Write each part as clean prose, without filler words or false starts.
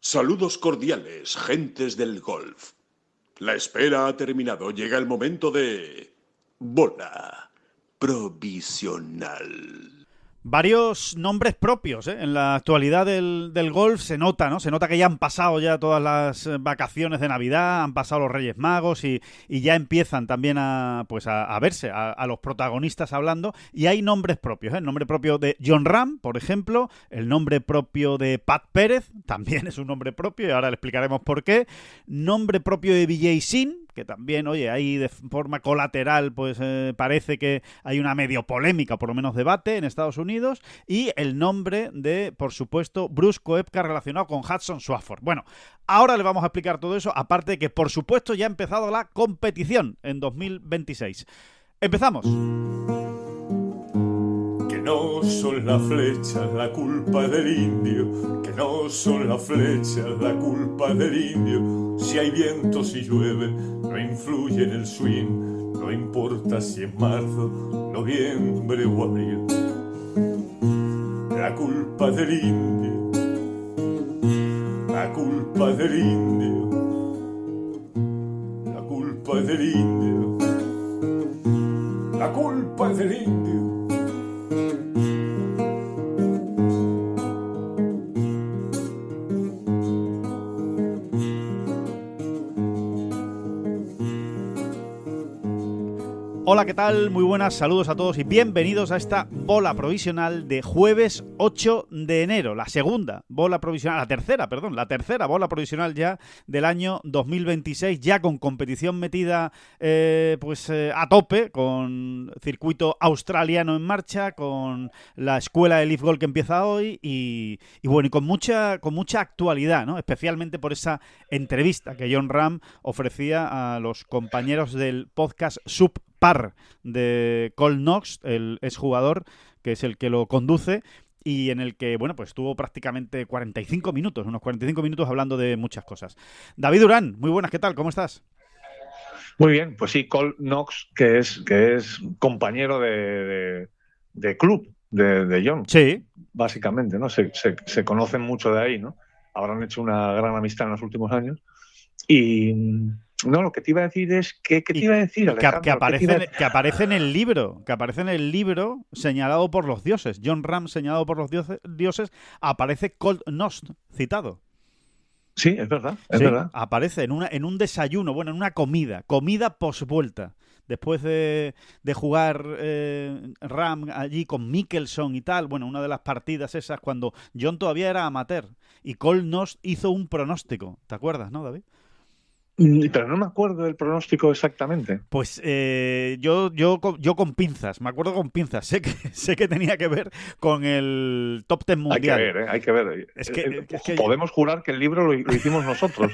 Saludos cordiales, gentes del golf. La espera ha terminado. Llega el momento de... bola provisional. Varios nombres propios, ¿eh? En la actualidad del golf se nota, ¿no? Se nota que ya han pasado ya todas las vacaciones de Navidad, han pasado los Reyes Magos y ya empiezan también a verse a los protagonistas hablando, y hay nombres propios, ¿eh? El nombre propio de Jon Rahm, por ejemplo, el nombre propio de Pat Pérez, también es un nombre propio y ahora le explicaremos por qué, nombre propio de Vijay Singh, que también, oye, ahí de forma colateral, pues parece que hay una medio polémica, por lo menos debate en Estados Unidos, y el nombre de, por supuesto, Brooks Koepka relacionado con Hudson Swafford. Bueno, ahora le vamos a explicar todo eso, aparte de que, por supuesto, ya ha empezado la competición en 2026. ¡Empezamos! Que no son las flechas la culpa del indio, que no son las flechas la culpa del indio. Si hay viento, si llueve, no influye en el swing, no importa si es marzo, noviembre o abril. La culpa del indio, la culpa del indio, la culpa del indio, la culpa del indio. Hola, ¿qué tal? Muy buenas, saludos a todos y bienvenidos a esta bola provisional de jueves 8 de enero, la segunda bola provisional, la tercera bola provisional ya del año 2026, ya con competición metida a tope, con circuito australiano en marcha, con la escuela de Leaf Golf que empieza hoy y bueno, y con mucha actualidad, ¿no? Especialmente por esa entrevista que Jon Rahm ofrecía a los compañeros del podcast Subpar de Cole Knox, el exjugador, que es el que lo conduce, y en el que, bueno, pues estuvo prácticamente unos 45 minutos hablando de muchas cosas. David Durán, muy buenas, ¿qué tal? ¿Cómo estás? Muy bien, pues sí, Cole Knox, que es compañero de club de Jon. Sí. Básicamente, ¿no? Se conocen mucho de ahí, ¿no? Habrán hecho una gran amistad en los últimos años. Y... no, lo que te iba a decir es ¿qué te iba a decir, Alejandro? Que aparece en el libro señalado por los dioses. Jon Rahm señalado por los dioses, aparece Cole Knox citado. Sí, es verdad, Aparece en un desayuno, bueno, en una comida post-vuelta. Después de jugar Rahm allí con Mickelson y tal, bueno, una de las partidas esas cuando Jon todavía era amateur y Cole Knox hizo un pronóstico. ¿Te acuerdas, no, David? Pero no me acuerdo del pronóstico exactamente. Pues yo con pinzas, me acuerdo con pinzas. Sé que tenía que ver con el top 10 mundial. Hay que ver. Es que podemos jurar que el libro lo hicimos nosotros.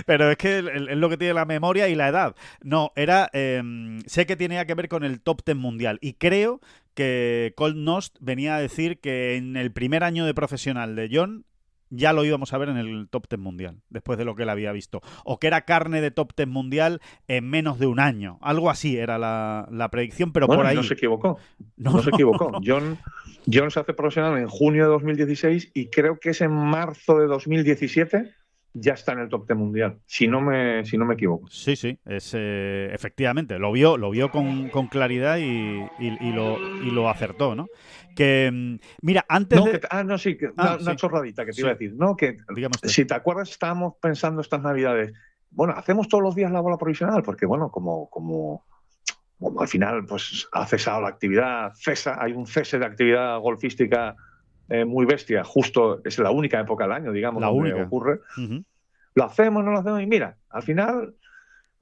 Pero es que es lo que tiene la memoria y la edad. No, sé que tenía que ver con el top 10 mundial. Y creo que Cole Knox venía a decir que en el primer año de profesional de Jon ya lo íbamos a ver en el top 10 mundial, después de lo que él había visto. O que era carne de top 10 mundial en menos de un año. Algo así era la predicción, pero bueno, por ahí... No se equivocó. No se equivocó. Jon se hace profesional en junio de 2016 y creo que es en marzo de 2017... ya está en el top 10 mundial, si no me equivoco. Sí, es efectivamente, lo vio con claridad y lo acertó, ¿no? Que, mira, antes de... Una chorradita que te iba a decir, ¿no? Que si te acuerdas, estábamos pensando estas Navidades, bueno, hacemos todos los días la bola provisional, porque bueno, como al final pues ha cesado la actividad, hay un cese de actividad golfística muy bestia, justo es la única época del año, digamos, donde ocurre. Uh-huh. Lo hacemos, no lo hacemos, y mira, al final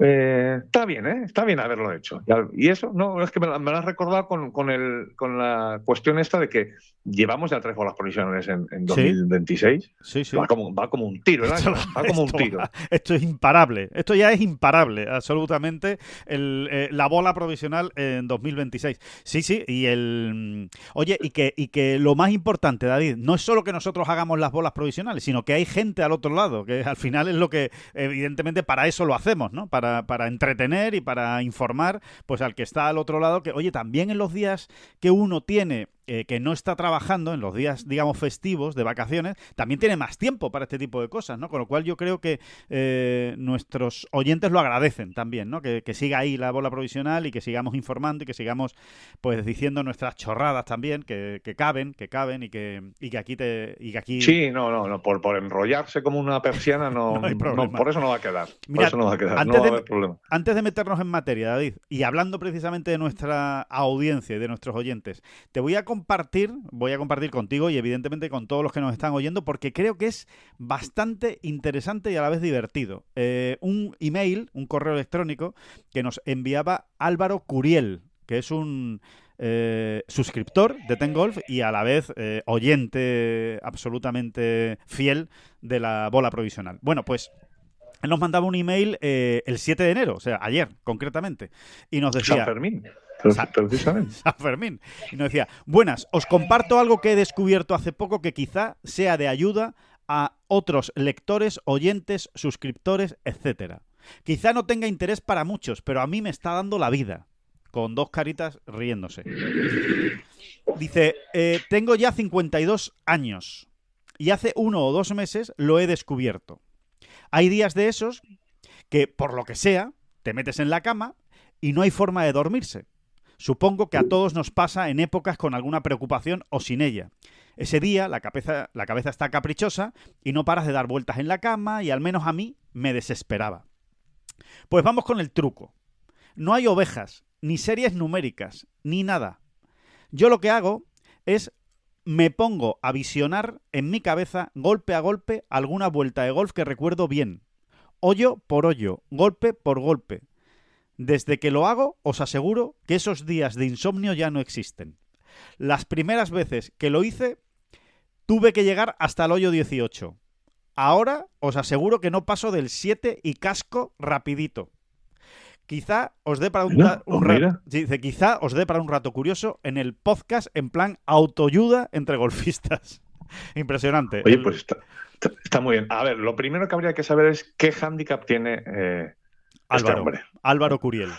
está bien haberlo hecho. Y eso, no, es que me lo has recordado con la cuestión esta de que llevamos ya 3 bolas provisionales en 2026. Sí. Va como un tiro, ¿verdad? Esto es imparable. Esto ya es imparable, absolutamente, la bola provisional en 2026. Sí, y oye, y que lo más importante, David, no es solo que nosotros hagamos las bolas provisionales, sino que hay gente al otro lado, que al final es lo que, evidentemente, para eso lo hacemos, ¿no? Para entretener y para informar, pues al que está al otro lado, que, oye, también en los días que uno tiene que no está trabajando en los días, digamos, festivos, de vacaciones, también tiene más tiempo para este tipo de cosas, ¿no? Con lo cual yo creo que nuestros oyentes lo agradecen también, ¿no? Que siga ahí la bola provisional y que sigamos informando y que sigamos, pues, diciendo nuestras chorradas también, que caben y que aquí... Sí, no, por enrollarse como una persiana no hay problema. Por eso no va a quedar. Mira, no va a haber problema. Antes de meternos en materia, David, y hablando precisamente de nuestra audiencia y de nuestros oyentes, te voy a compartir contigo y evidentemente con todos los que nos están oyendo, porque creo que es bastante interesante y a la vez divertido. Un email, un correo electrónico que nos enviaba Álvaro Curiel, que es un suscriptor de Ten Golf y a la vez oyente absolutamente fiel de la bola provisional. Bueno, pues él nos mandaba un email el 7 de enero, o sea, ayer concretamente, y nos decía... San Fermín. Precisamente. San Fermín. Y nos decía, buenas, os comparto algo que he descubierto hace poco que quizá sea de ayuda a otros lectores, oyentes, suscriptores, etcétera. Quizá no tenga interés para muchos, pero a mí me está dando la vida. Con 2 caritas riéndose. Dice, tengo ya 52 años y hace 1 o 2 meses lo he descubierto. Hay días de esos que, por lo que sea, te metes en la cama y no hay forma de dormirse. Supongo que a todos nos pasa en épocas con alguna preocupación o sin ella. Ese día la cabeza está caprichosa y no paras de dar vueltas en la cama y al menos a mí me desesperaba. Pues vamos con el truco. No hay ovejas, ni series numéricas, ni nada. Yo lo que hago es me pongo a visionar en mi cabeza, golpe a golpe, alguna vuelta de golf que recuerdo bien. Hoyo por hoyo, golpe por golpe. Desde que lo hago, os aseguro que esos días de insomnio ya no existen. Las primeras veces que lo hice, tuve que llegar hasta el hoyo 18. Ahora os aseguro que no paso del 7 y casco rapidito. Quizá os dé para quizá os dé para un rato curioso en el podcast en plan autoayuda entre golfistas. Impresionante. Oye, pues está muy bien. A ver, lo primero que habría que saber es qué hándicap tiene este hombre. Álvaro Curiel.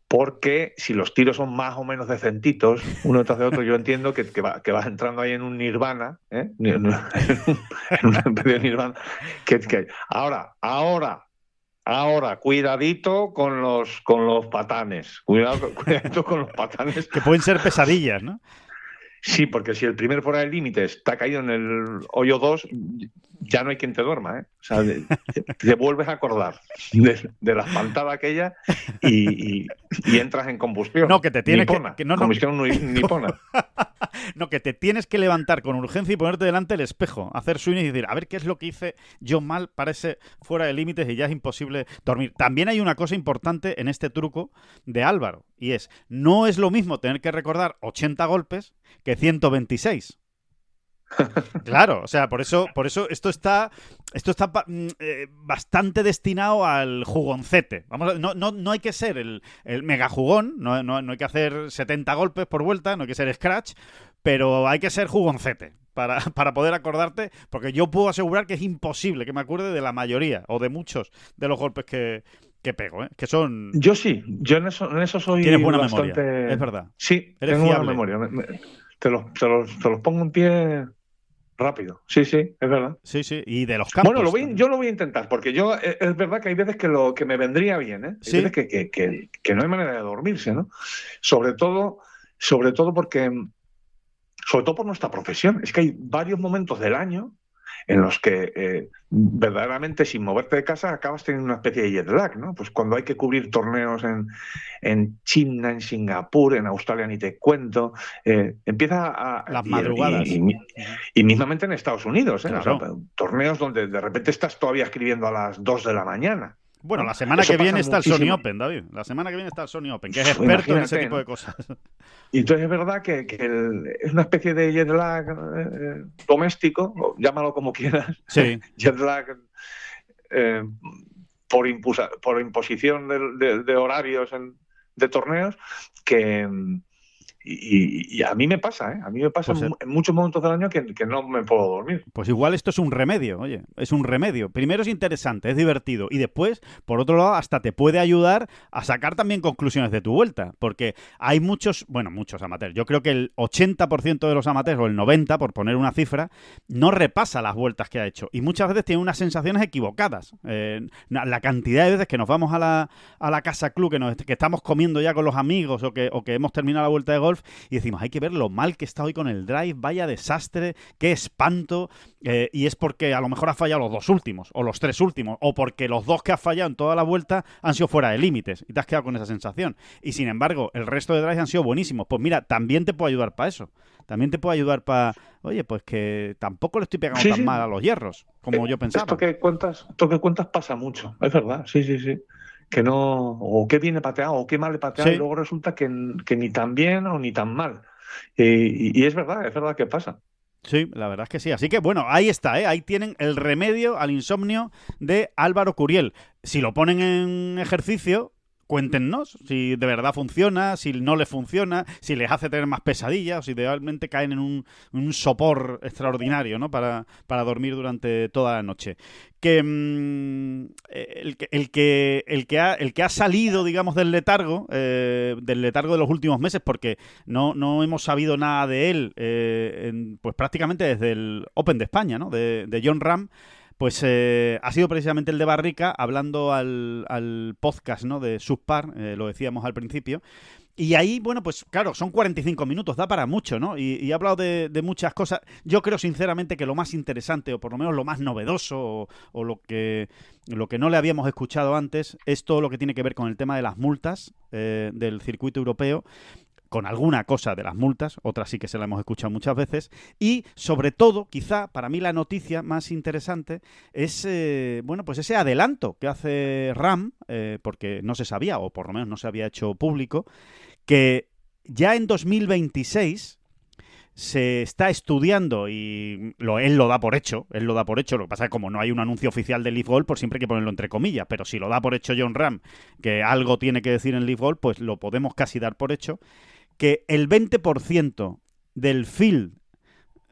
Porque si los tiros son más o menos decentitos, uno detrás de otro, yo entiendo que vas entrando ahí en un nirvana, en un especie de nirvana. Ahora, cuidadito con los patanes. Cuidadito con los patanes. Que pueden ser pesadillas, ¿no? Sí, porque si el primer fuera del límite está caído en el hoyo 2, ya no hay quien te duerma, ¿eh? O sea, te vuelves a acordar de la espantada aquella y entras en combustión. No, que te tienes nipona. Combustión nipona. No, que te tienes que levantar con urgencia y ponerte delante del espejo, hacer swing y decir, a ver qué es lo que hice yo mal, parece fuera de límites y ya es imposible dormir. También hay una cosa importante en este truco de Álvaro, y es, no es lo mismo tener que recordar 80 golpes que 126. Claro, o sea, por eso esto está bastante destinado al jugoncete. No hay que ser el mega jugón, no hay que hacer 70 golpes por vuelta, no hay que ser scratch, pero hay que ser jugoncete para poder acordarte, porque yo puedo asegurar que es imposible que me acuerde de la mayoría o de muchos de los golpes que pego, que son... Yo sí, yo en eso soy Tienes buena bastante... memoria, es verdad. Sí, tengo buena memoria. Te los pongo en pie... rápido, sí, es verdad. Sí, y de los campos. Bueno, yo lo voy a intentar, porque yo es verdad que hay veces que me vendría bien, ¿eh? Hay veces que no hay manera de dormirse, ¿no? Sobre todo por nuestra profesión. Es que hay varios momentos del año en los que verdaderamente sin moverte de casa acabas teniendo una especie de jet lag, ¿no? Pues cuando hay que cubrir torneos en China, en Singapur, en Australia ni te cuento, empieza a... Las madrugadas. Y mismamente en Estados Unidos, ¿eh? Claro. O sea, torneos donde de repente estás todavía escribiendo a las 2 de la mañana. Bueno, la semana que viene está el Sony Open, David. La semana que viene está el Sony Open, que es experto en ese tipo de cosas. Y entonces es verdad que es una especie de jet lag doméstico, llámalo como quieras. Sí. Jet lag por imposición de horarios de torneos que Y a mí me pasa, ¿eh? A mí me pasa Pues en muchos momentos del año que no me puedo dormir. Pues igual esto es un remedio, oye, es un remedio. Primero es interesante, es divertido y después, por otro lado, hasta te puede ayudar a sacar también conclusiones de tu vuelta, porque hay muchos amateurs. Yo creo que el 80% de los amateurs, o el 90%, por poner una cifra, no repasa las vueltas que ha hecho y muchas veces tiene unas sensaciones equivocadas. La cantidad de veces que nos vamos a la casa club, que estamos comiendo ya con los amigos o que hemos terminado la vuelta de golf y decimos, hay que ver lo mal que está hoy con el drive, vaya desastre, qué espanto, y es porque a lo mejor has fallado los 2 últimos o los 3 últimos, o porque los 2 que has fallado en toda la vuelta han sido fuera de límites y te has quedado con esa sensación. Y sin embargo, el resto de drives han sido buenísimos. Pues mira, también te puede ayudar para eso. También te puede ayudar para, oye, pues que tampoco le estoy pegando tan mal a los hierros como yo pensaba. Esto que cuentas pasa mucho, es verdad, sí. Que no, o qué bien he pateado, o qué mal he pateado, y luego resulta que ni tan bien o ni tan mal. Y es verdad que pasa. Sí, la verdad es que sí. Así que bueno, ahí está, ¿eh? Ahí tienen el remedio al insomnio de Álvaro Curiel. Si lo ponen en ejercicio, cuéntenos si de verdad funciona, si no les funciona, si les hace tener más pesadillas o si realmente caen en un sopor extraordinario, ¿no? Para dormir durante toda la noche. Que el que ha salido, digamos, del letargo de los últimos meses, porque no hemos sabido nada de él pues prácticamente desde el Open de España, ¿no? De Jon Rahm. Pues ha sido precisamente el de Barrica, hablando al podcast, ¿no? De Subpar, lo decíamos al principio. Y ahí, bueno, pues claro, son 45 minutos, da para mucho, ¿no? Y he hablado de muchas cosas. Yo creo sinceramente que lo más interesante, o por lo menos lo más novedoso, o lo que no le habíamos escuchado antes, es todo lo que tiene que ver con el tema de las multas del circuito europeo, con alguna cosa de las multas, otra sí que se la hemos escuchado muchas veces, y sobre todo, quizá, para mí la noticia más interesante es, pues ese adelanto que hace Rahm, porque no se sabía, o por lo menos no se había hecho público, que ya en 2026 se está estudiando y él lo da por hecho, lo que pasa es que como no hay un anuncio oficial de Live Golf, pues siempre hay que ponerlo entre comillas, pero si lo da por hecho Jon Rahm, que algo tiene que decir en Live Golf, pues lo podemos casi dar por hecho, que el 20% del field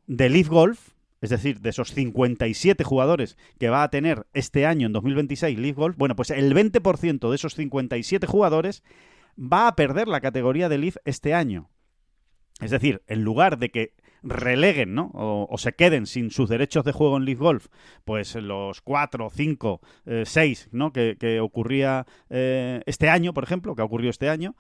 de Live Golf, es decir, de esos 57 jugadores que va a tener este año en 2026 Live Golf, bueno, pues el 20% de esos 57 jugadores va a perder la categoría de Live este año. Es decir, en lugar de que releguen, ¿no? O se queden sin sus derechos de juego en Live Golf, pues los 4, 5, 6, ¿no? Que ocurría este año, por ejemplo, que ha ocurrido este año,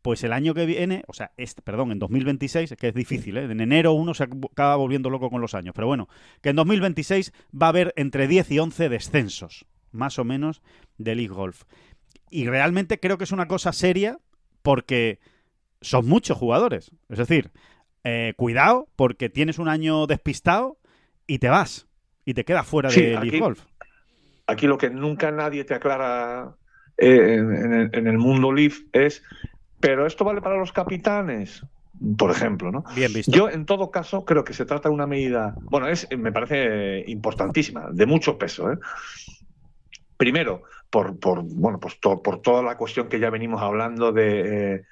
pues el año que viene, o sea, en 2026, es que es difícil, ¿eh? En enero uno se acaba volviendo loco con los años, pero bueno, que en 2026 va a haber entre 10 y 11 descensos, más o menos, de Live Golf. Y realmente creo que es una cosa seria porque son muchos jugadores. Es decir, cuidado porque tienes un año despistado y te vas, y te quedas fuera de Live Golf. Aquí lo que nunca nadie te aclara en el mundo Live es... Pero esto vale para los capitanes, por ejemplo, ¿no? Bien visto. Yo, en todo caso, creo que se trata de una medida... Bueno, me parece importantísima, de mucho peso, ¿eh? Primero, por toda la cuestión que ya venimos hablando de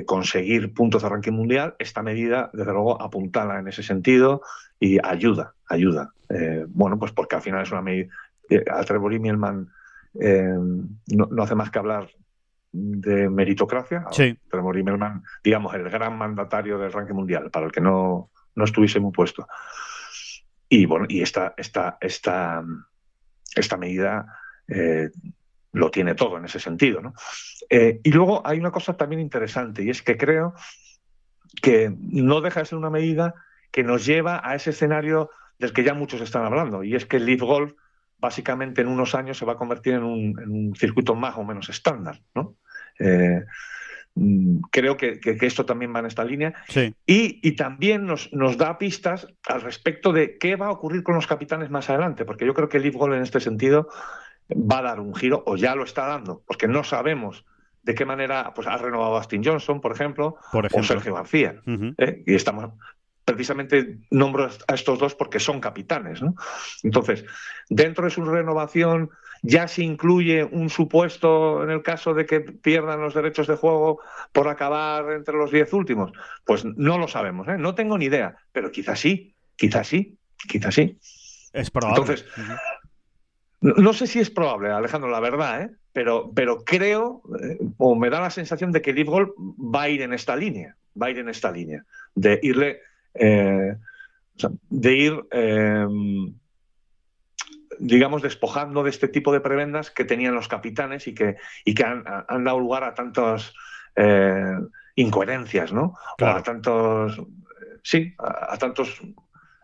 conseguir puntos de ranking mundial, esta medida, desde luego, apuntala en ese sentido y ayuda. Pues porque al final es una medida... a Trevor Immelman no hace más que hablar de meritocracia. Sí. Trevor Immelman, digamos, el gran mandatario del ranking mundial, para el que no estuviese muy puesto. Y bueno, y esta medida lo tiene todo en ese sentido, ¿no? Y luego hay una cosa también interesante, y es que creo que no deja de ser una medida que nos lleva a ese escenario del que ya muchos están hablando, y es que el Live Golf básicamente en unos años se va a convertir en un circuito más o menos estándar, ¿no? Creo que esto también va en esta línea. Sí. Y también nos da pistas al respecto de qué va a ocurrir con los capitanes más adelante, porque yo creo que el Live Golf en este sentido va a dar un giro, o ya lo está dando, porque no sabemos de qué manera pues ha renovado Dustin Johnson, por ejemplo, o Sergio García. Uh-huh. Y estamos... Precisamente nombro a estos dos porque son capitanes, ¿no? Entonces, dentro de su renovación ya se incluye un supuesto en el caso de que pierdan los derechos de juego por acabar entre los 10 últimos. Pues no lo sabemos, ¿eh? No tengo ni idea, pero quizás sí, quizás sí, quizás sí. Es probable. Entonces, no sé si es probable, Alejandro, la verdad, ¿eh? Pero creo, o me da la sensación de que LIV Golf va a ir en esta línea, de irle, digamos, despojando de este tipo de prebendas que tenían los capitanes y que han dado lugar a tantas incoherencias, ¿no? Claro. O a tantos, a tantos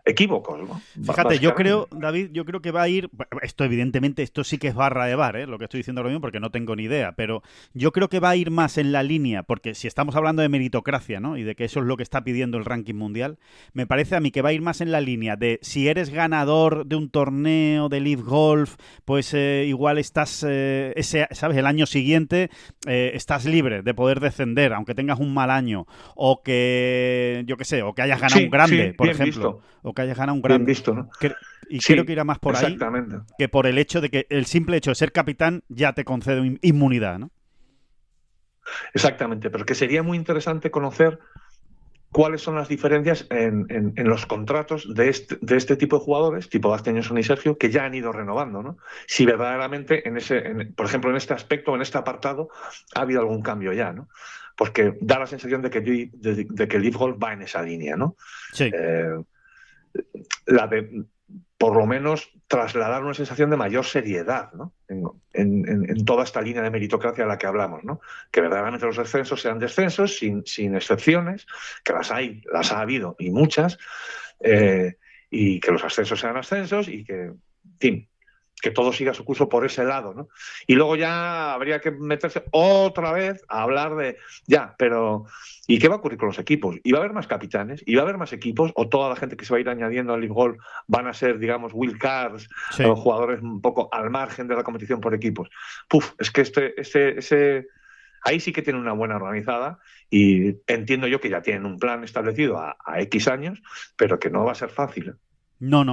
equívocos, ¿no? Fíjate, yo creo, David, que va a ir, esto evidentemente, esto sí que es barra de bar, lo que estoy diciendo ahora mismo, porque no tengo ni idea, pero yo creo que va a ir más en la línea, porque si estamos hablando de meritocracia, ¿no? Y de que eso es lo que está pidiendo el ranking mundial, me parece a mí que va a ir más en la línea de si eres ganador de un torneo de LIV Golf, pues igual estás, ¿sabes? El año siguiente estás libre de poder descender, aunque tengas un mal año, o que, yo qué sé, o que hayas ganado un grande, por ejemplo. O que hayas ganado un gran... Bien visto, ¿no? Creo que irá más por ahí que por el hecho de que el simple hecho de ser capitán ya te concede inmunidad, ¿no? Exactamente, pero que sería muy interesante conocer cuáles son las diferencias en los contratos de este tipo de jugadores, tipo Dustin Johnson y Sergio, que ya han ido renovando, ¿no? Si verdaderamente, por ejemplo, en este aspecto, en este apartado, ha habido algún cambio ya, ¿no? Porque da la sensación de que LIV Golf va en esa línea, ¿no? Sí. La de, por lo menos, trasladar una sensación de mayor seriedad, ¿no? en toda esta línea de meritocracia a la que hablamos, ¿no? Que verdaderamente los descensos sean descensos sin excepciones, que las ha habido y muchas, y que los ascensos sean ascensos y que, en fin, que todo siga su curso por ese lado, ¿no? Y luego ya habría que meterse otra vez a hablar de, pero ¿y qué va a ocurrir con los equipos? ¿Y va a haber más capitanes? ¿Y va a haber más equipos? ¿O toda la gente que se va a ir añadiendo al LIV Golf van a ser, digamos, wild cards, o jugadores un poco al margen de la competición por equipos? Es que ahí sí que tiene una buena organizada y entiendo yo que ya tienen un plan establecido a X años, pero que no va a ser fácil, ¿eh? No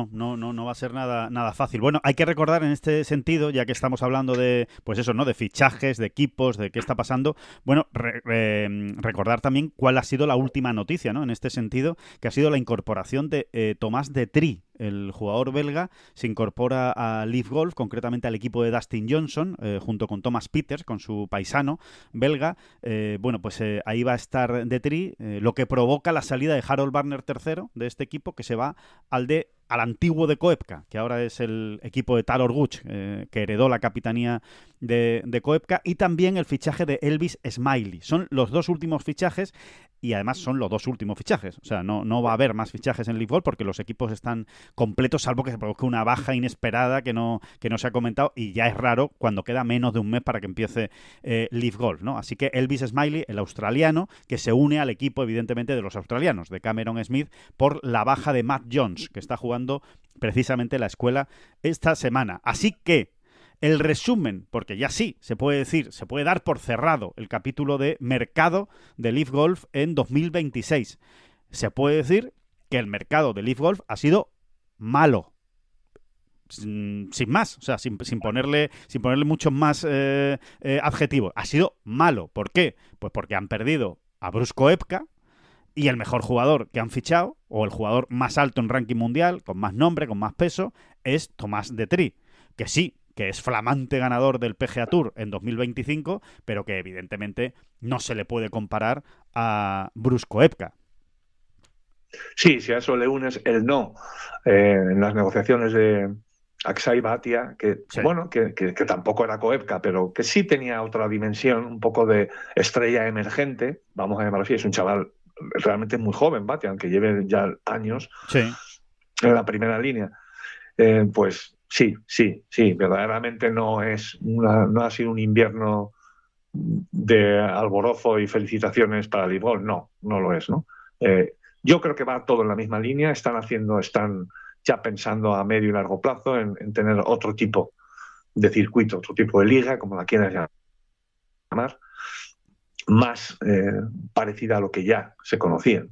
va a ser nada fácil. Bueno, hay que recordar en este sentido, ya que estamos hablando de, pues eso, ¿no? De fichajes, de equipos, de qué está pasando. Bueno, recordar también cuál ha sido la última noticia, ¿no? En este sentido, que ha sido la incorporación de Tomás Detry, el jugador belga, se incorpora a LIV Golf, concretamente al equipo de Dustin Johnson, junto con Thomas Pieters, con su paisano belga. Ahí va a estar Detry, lo que provoca la salida de Harold Varner III de este equipo, que se va al antiguo de Koepka, que ahora es el equipo de Talor Guch, que heredó la capitanía de Koepka, y también el fichaje de Elvis Smiley. Son los dos últimos fichajes, y además son los dos últimos fichajes. O sea, no va a haber más fichajes en LIV Golf porque los equipos están completos, salvo que se produzca una baja inesperada que no se ha comentado, y ya es raro cuando queda menos de un mes para que empiece LIV Golf, ¿no? Así que Elvis Smiley, el australiano, que se une al equipo, evidentemente, de los australianos, de Cameron Smith, por la baja de Matt Jones, que está jugando precisamente la escuela esta semana. Así que el resumen, porque ya sí, se puede decir, se puede dar por cerrado el capítulo de mercado de LIV Golf en 2026. Se puede decir que el mercado de LIV Golf ha sido malo. Sin más, o sea, sin ponerle muchos más adjetivos. Ha sido malo. ¿Por qué? Pues porque han perdido a Brooks Koepka, y el mejor jugador que han fichado, o el jugador más alto en ranking mundial, con más nombre, con más peso, es Tomás Detry, que sí, que es flamante ganador del PGA Tour en 2025, pero que evidentemente no se le puede comparar a Brooks Koepka. Sí, si a eso le unes el no en las negociaciones de Akshay Bhatia, que tampoco era Koepka, pero que sí tenía otra dimensión, un poco de estrella emergente, vamos a llamarlo así, es un chaval realmente muy joven, Bhatia, aunque lleve ya años en la primera línea. Pues sí, verdaderamente no ha sido un invierno de alborozo y felicitaciones para LIV Golf, no lo es, ¿no? Yo creo que va todo en la misma línea, están ya pensando a medio y largo plazo en tener otro tipo de circuito, otro tipo de liga, como la quieras llamar, más parecida a lo que ya se conocían.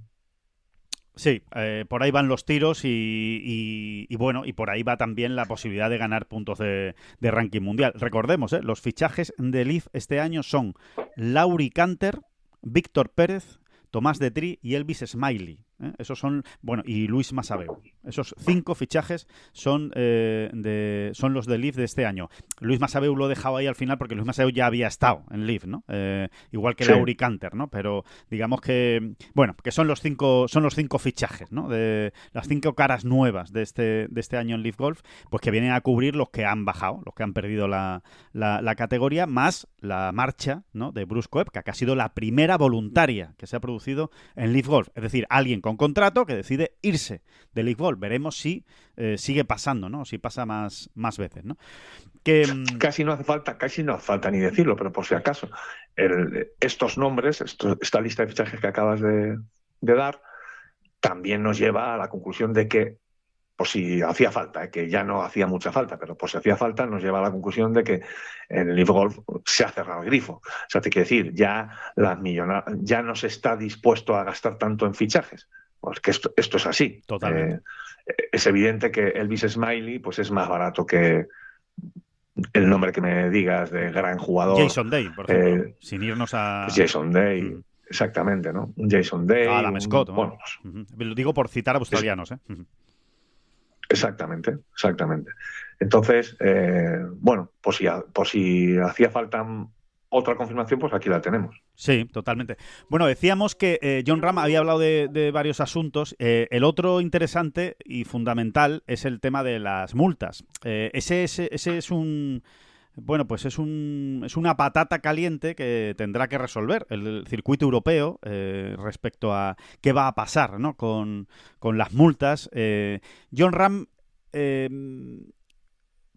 Sí, por ahí van los tiros y bueno, y por ahí va también la posibilidad de ganar puntos de ranking mundial. Recordemos, los fichajes de Leaf este año son Laurie Canter, Víctor Pérez, Tomás de Trí y Elvis Smiley. Esos son, bueno, y Luis Masabeu. Esos 5 fichajes son son los de Leaf de este año. Luis Masabeu lo he dejado ahí al final porque Luis Masabeu ya había estado en Leaf, ¿no? Igual que Laurie Canter, ¿no? Pero digamos que, bueno, que son los 5 fichajes, ¿no? De las 5 caras nuevas de este año en Leaf Golf, pues que vienen a cubrir los que han bajado, los que han perdido la categoría, más la marcha, ¿no? De Bruce Koepka, que ha sido la primera voluntaria que se ha producido en Leaf Golf. Es decir, alguien con contrato que decide irse de Leaf Golf. Veremos si sigue pasando, ¿no? Si pasa más veces, ¿no? Que casi no hace falta ni decirlo, pero por si acaso, estos nombres, esta lista de fichajes que acabas de dar, también nos lleva a la conclusión de que, por si hacía falta, que ya no hacía mucha falta, pero por si hacía falta, nos lleva a la conclusión de que en el Leaf Golf se ha cerrado el grifo. O sea, te quiero decir, ya no se está dispuesto a gastar tanto en fichajes. Pues que esto es así. Totalmente. Es evidente que Elvis Smiley pues es más barato que el nombre que me digas de gran jugador. Jason Day, por ejemplo, sin irnos a... Jason Day, exactamente, ¿no? Un Jason Day. Adam Scott. Bueno, lo digo por citar a australianos, Exactamente. Entonces, bueno, por si hacía falta otra confirmación, pues aquí la tenemos. Sí, totalmente. Bueno, decíamos que Jon Rahm había hablado de varios asuntos. El otro interesante y fundamental es el tema de las multas. Ese es un... Bueno, pues es una patata caliente que tendrá que resolver el circuito europeo respecto a qué va a pasar, ¿no? con las multas. Jon Rahm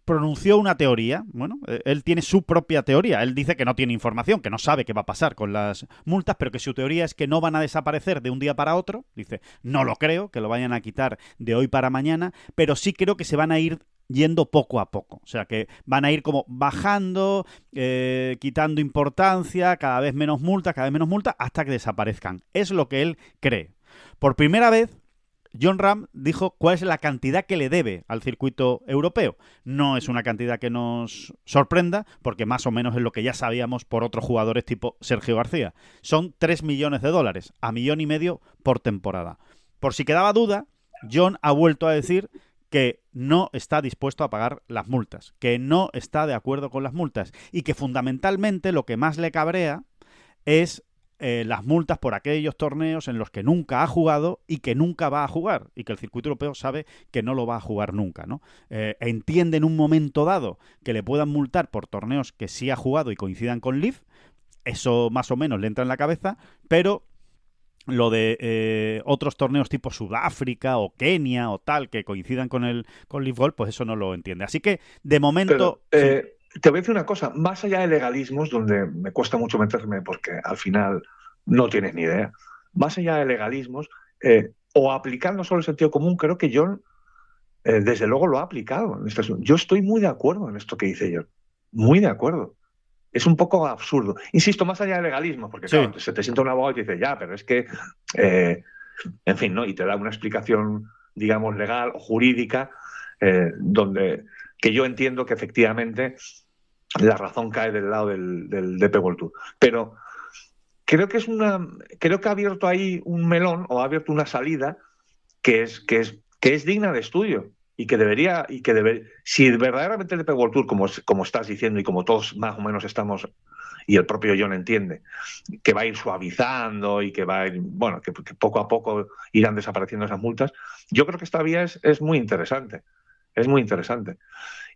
pronunció una teoría. Bueno, él tiene su propia teoría. Él dice que no tiene información, que no sabe qué va a pasar con las multas, pero que su teoría es que no van a desaparecer de un día para otro. Dice, no lo creo, que lo vayan a quitar de hoy para mañana, pero sí creo que se van a ir yendo poco a poco. O sea, que van a ir como bajando, quitando importancia, cada vez menos multas, hasta que desaparezcan. Es lo que él cree. Por primera vez, Jon Rahm dijo cuál es la cantidad que le debe al circuito europeo. No es una cantidad que nos sorprenda, porque más o menos es lo que ya sabíamos por otros jugadores tipo Sergio García. Son $3 millones, a $1,5 millones por temporada. Por si quedaba duda, Jon ha vuelto a decir que no está dispuesto a pagar las multas, que no está de acuerdo con las multas y que fundamentalmente lo que más le cabrea es las multas por aquellos torneos en los que nunca ha jugado y que nunca va a jugar, y que el circuito europeo sabe que no lo va a jugar nunca, ¿no? Entiende en un momento dado que le puedan multar por torneos que sí ha jugado y coincidan con Leaf, eso más o menos le entra en la cabeza, pero lo de otros torneos tipo Sudáfrica o Kenia o tal que coincidan con Leaf Golf, pues eso no lo entiende. Así que de momento... Pero, te voy a decir una cosa, más allá de legalismos, donde me cuesta mucho meterme porque al final no tienes ni idea, más allá de legalismos, o aplicando solo el sentido común, creo que Jon desde luego lo ha aplicado. Yo estoy muy de acuerdo en esto que dice Jon, muy de acuerdo. Es un poco absurdo. Insisto, más allá de legalismo, porque claro, se te sienta un abogado y te dice, ya, pero es que, en fin, ¿no? Y te da una explicación, digamos, legal o jurídica, donde que yo entiendo que efectivamente la razón cae del lado del DP World Tour. Pero creo que ha abierto ahí un melón o ha abierto una salida que es digna de estudio. Y que debería, si verdaderamente el DP World Tour, como estás diciendo y como todos más o menos estamos, y el propio Jon entiende, que va a ir suavizando y que va a ir, bueno, que poco a poco irán desapareciendo esas multas, yo creo que esta vía es muy interesante. Es muy interesante.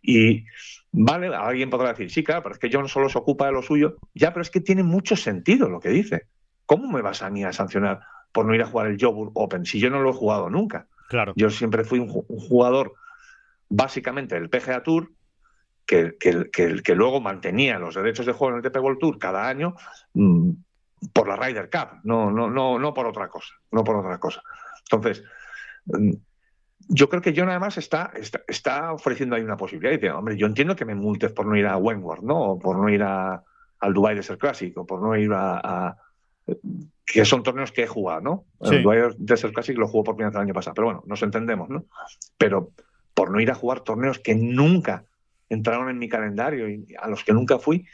Y, vale, alguien podrá decir, sí, claro, pero es que Jon solo se ocupa de lo suyo. Ya, pero es que tiene mucho sentido lo que dice. ¿Cómo me vas a mí a sancionar por no ir a jugar el Joburg Open si yo no lo he jugado nunca? Claro. Yo siempre fui un jugador básicamente del PGA Tour que luego mantenía los derechos de juego en el DP World Tour cada año por la Ryder Cup, no por otra cosa, no por otra cosa. Entonces, yo creo que Jon además está ofreciendo ahí una posibilidad. Dice, hombre, yo entiendo que me multes por no ir a Wentworth, ¿no? O por no ir al Dubai Desert Classic, o por no ir a que son torneos que he jugado, ¿no? Sí. El Dwyer Desert Classic lo jugó por primera vez el año pasado, pero bueno, nos entendemos, ¿no? Pero por no ir a jugar torneos que nunca entraron en mi calendario y a los que nunca fui,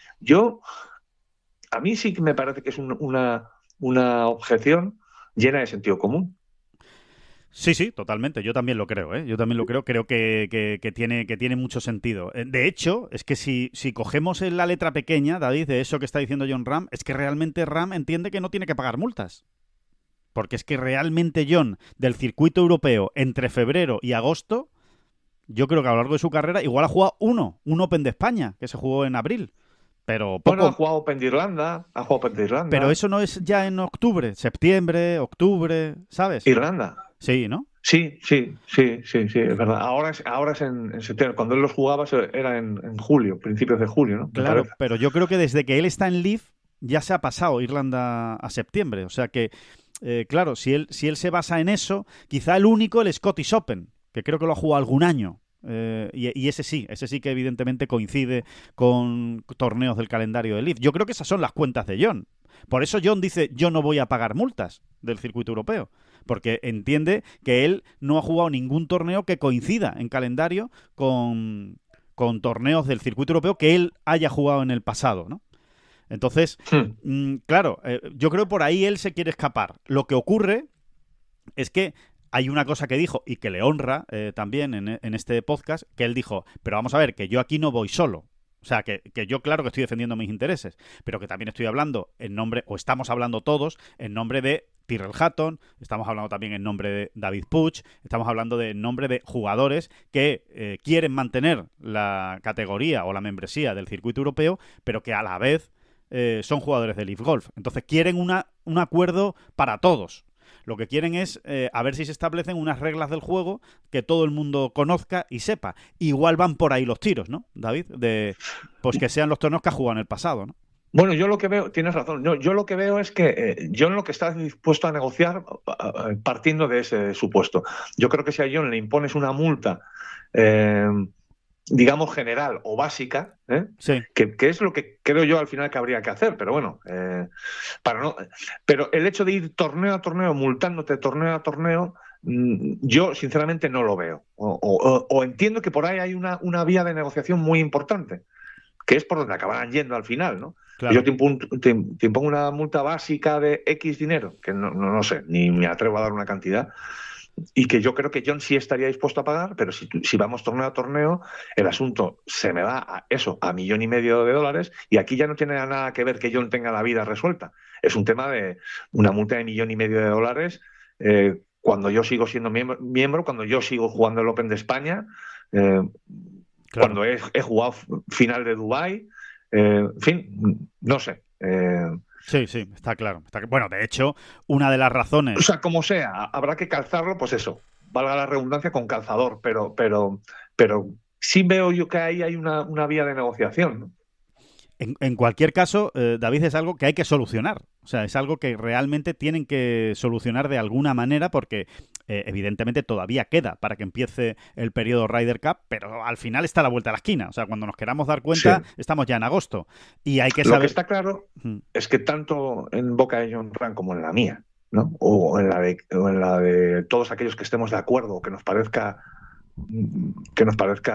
a mí sí que me parece que es una objeción llena de sentido común. Sí, totalmente. Yo también lo creo, ¿eh? Yo también lo creo. Creo que tiene mucho sentido. De hecho, es que si cogemos en la letra pequeña, David, de eso que está diciendo Jon Rahm, es que realmente Rahm entiende que no tiene que pagar multas. Porque es que realmente Jon, del circuito europeo, entre febrero y agosto, yo creo que a lo largo de su carrera igual ha jugado un Open de España, que se jugó en abril. Pero poco... Bueno, ha jugado Open de Irlanda, Pero eso no es ya en octubre, septiembre, octubre, ¿sabes? Irlanda. Sí, ¿no? Sí, es verdad. Ahora es en septiembre. Cuando él los jugaba era en julio, principios de julio, ¿no? Claro, pero yo creo que desde que él está en LIV ya se ha pasado Irlanda a septiembre. O sea que, claro, si él se basa en eso, quizá el único, el Scottish Open, que creo que lo ha jugado algún año. Y ese sí que evidentemente coincide con torneos del calendario de LIV. Yo creo que esas son las cuentas de Jon. Por eso Jon dice, yo no voy a pagar multas del circuito europeo, porque entiende que él no ha jugado ningún torneo que coincida en calendario con torneos del circuito europeo que él haya jugado en el pasado, ¿no? Entonces, claro, yo creo que por ahí él se quiere escapar. Lo que ocurre es que hay una cosa que dijo y que le honra también en este podcast, que él dijo, pero vamos a ver, que yo aquí no voy solo. O sea, que yo claro que estoy defendiendo mis intereses, pero que también estoy hablando en nombre, o estamos hablando todos, en nombre de Tyrrell Hatton, estamos hablando también en nombre de David Puig, estamos hablando en nombre de jugadores que quieren mantener la categoría o la membresía del circuito europeo, pero que a la vez son jugadores de LIV Golf. Entonces quieren un acuerdo para todos. Lo que quieren es a ver si se establecen unas reglas del juego que todo el mundo conozca y sepa. Igual van por ahí los tiros, ¿no, David? Pues que sean los torneos que ha jugado en el pasado, ¿no? Bueno, yo lo que veo, tienes razón, yo lo que veo es que Jon lo que está dispuesto a negociar partiendo de ese supuesto. Yo creo que si a Jon le impones una multa, digamos, general o básica, sí. que es lo que creo yo al final que habría que hacer, pero bueno, pero el hecho de ir torneo a torneo, multándote torneo a torneo, yo sinceramente no lo veo. O entiendo que por ahí hay una vía de negociación muy importante, que es por donde acabarán yendo al final, ¿no? Claro. Yo te impongo una multa básica de X dinero, que no sé, ni me atrevo a dar una cantidad, y que yo creo que Jon sí estaría dispuesto a pagar, pero si vamos torneo a torneo, el asunto se me va a $1,5 millones, y aquí ya no tiene nada que ver que Jon tenga la vida resuelta. Es un tema de una multa de $1,5 millones cuando yo sigo siendo miembro, cuando yo sigo jugando el Open de España, claro. Cuando he jugado final de Dubái, en fin, no sé. Sí, está claro. Bueno, de hecho, una de las razones... O sea, como sea, habrá que calzarlo, pues eso, valga la redundancia, con calzador, pero sí veo yo que ahí hay una vía de negociación, ¿no? En cualquier caso, David, es algo que hay que solucionar. O sea, es algo que realmente tienen que solucionar de alguna manera porque evidentemente todavía queda para que empiece el periodo Ryder Cup, pero al final está a la vuelta de la esquina. O sea, cuando nos queramos dar cuenta, sí, estamos ya en agosto. Y hay que saber... Lo que está claro es que tanto en boca de Jon Rahm como en la mía, ¿no? O en la de todos aquellos que estemos de acuerdo, que nos parezca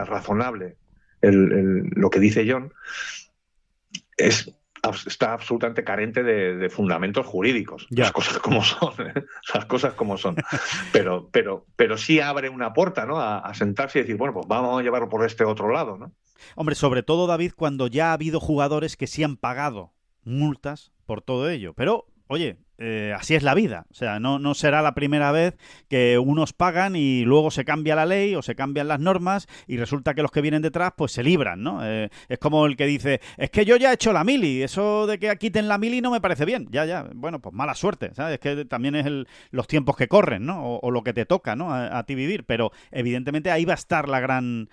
razonable lo que dice Jon, está absolutamente carente de fundamentos jurídicos. Ya. Las cosas como son, las cosas como son. Pero sí abre una puerta, ¿no? A sentarse y decir, bueno, pues vamos a llevarlo por este otro lado, ¿no? Hombre, sobre todo, David, cuando ya ha habido jugadores que sí han pagado multas por todo ello. Pero, oye, así es la vida. O sea, no será la primera vez que unos pagan y luego se cambia la ley o se cambian las normas y resulta que los que vienen detrás pues se libran, ¿no? Es como el que dice, es que yo ya he hecho la mili, eso de que quiten la mili no me parece bien. Ya. Bueno, pues mala suerte, ¿sabes? Es que también es los tiempos que corren, ¿no? O lo que te toca, ¿no? A ti vivir. Pero evidentemente ahí va a estar la gran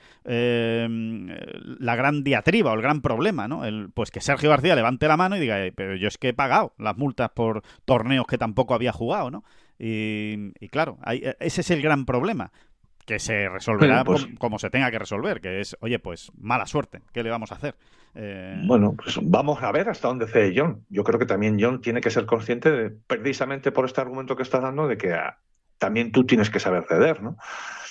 diatriba o el gran problema, ¿no? Pues que Sergio García levante la mano y diga, pero yo es que he pagado las multas por torneos que tampoco había jugado, ¿no? Y claro, ese es el gran problema. que se resolverá pues, como se tenga que resolver, que es, oye, pues mala suerte, ¿qué le vamos a hacer? Bueno, pues vamos a ver hasta dónde cede John. Yo creo que también John tiene que ser consciente, precisamente por este argumento que está dando, de que también tú tienes que saber ceder, ¿no?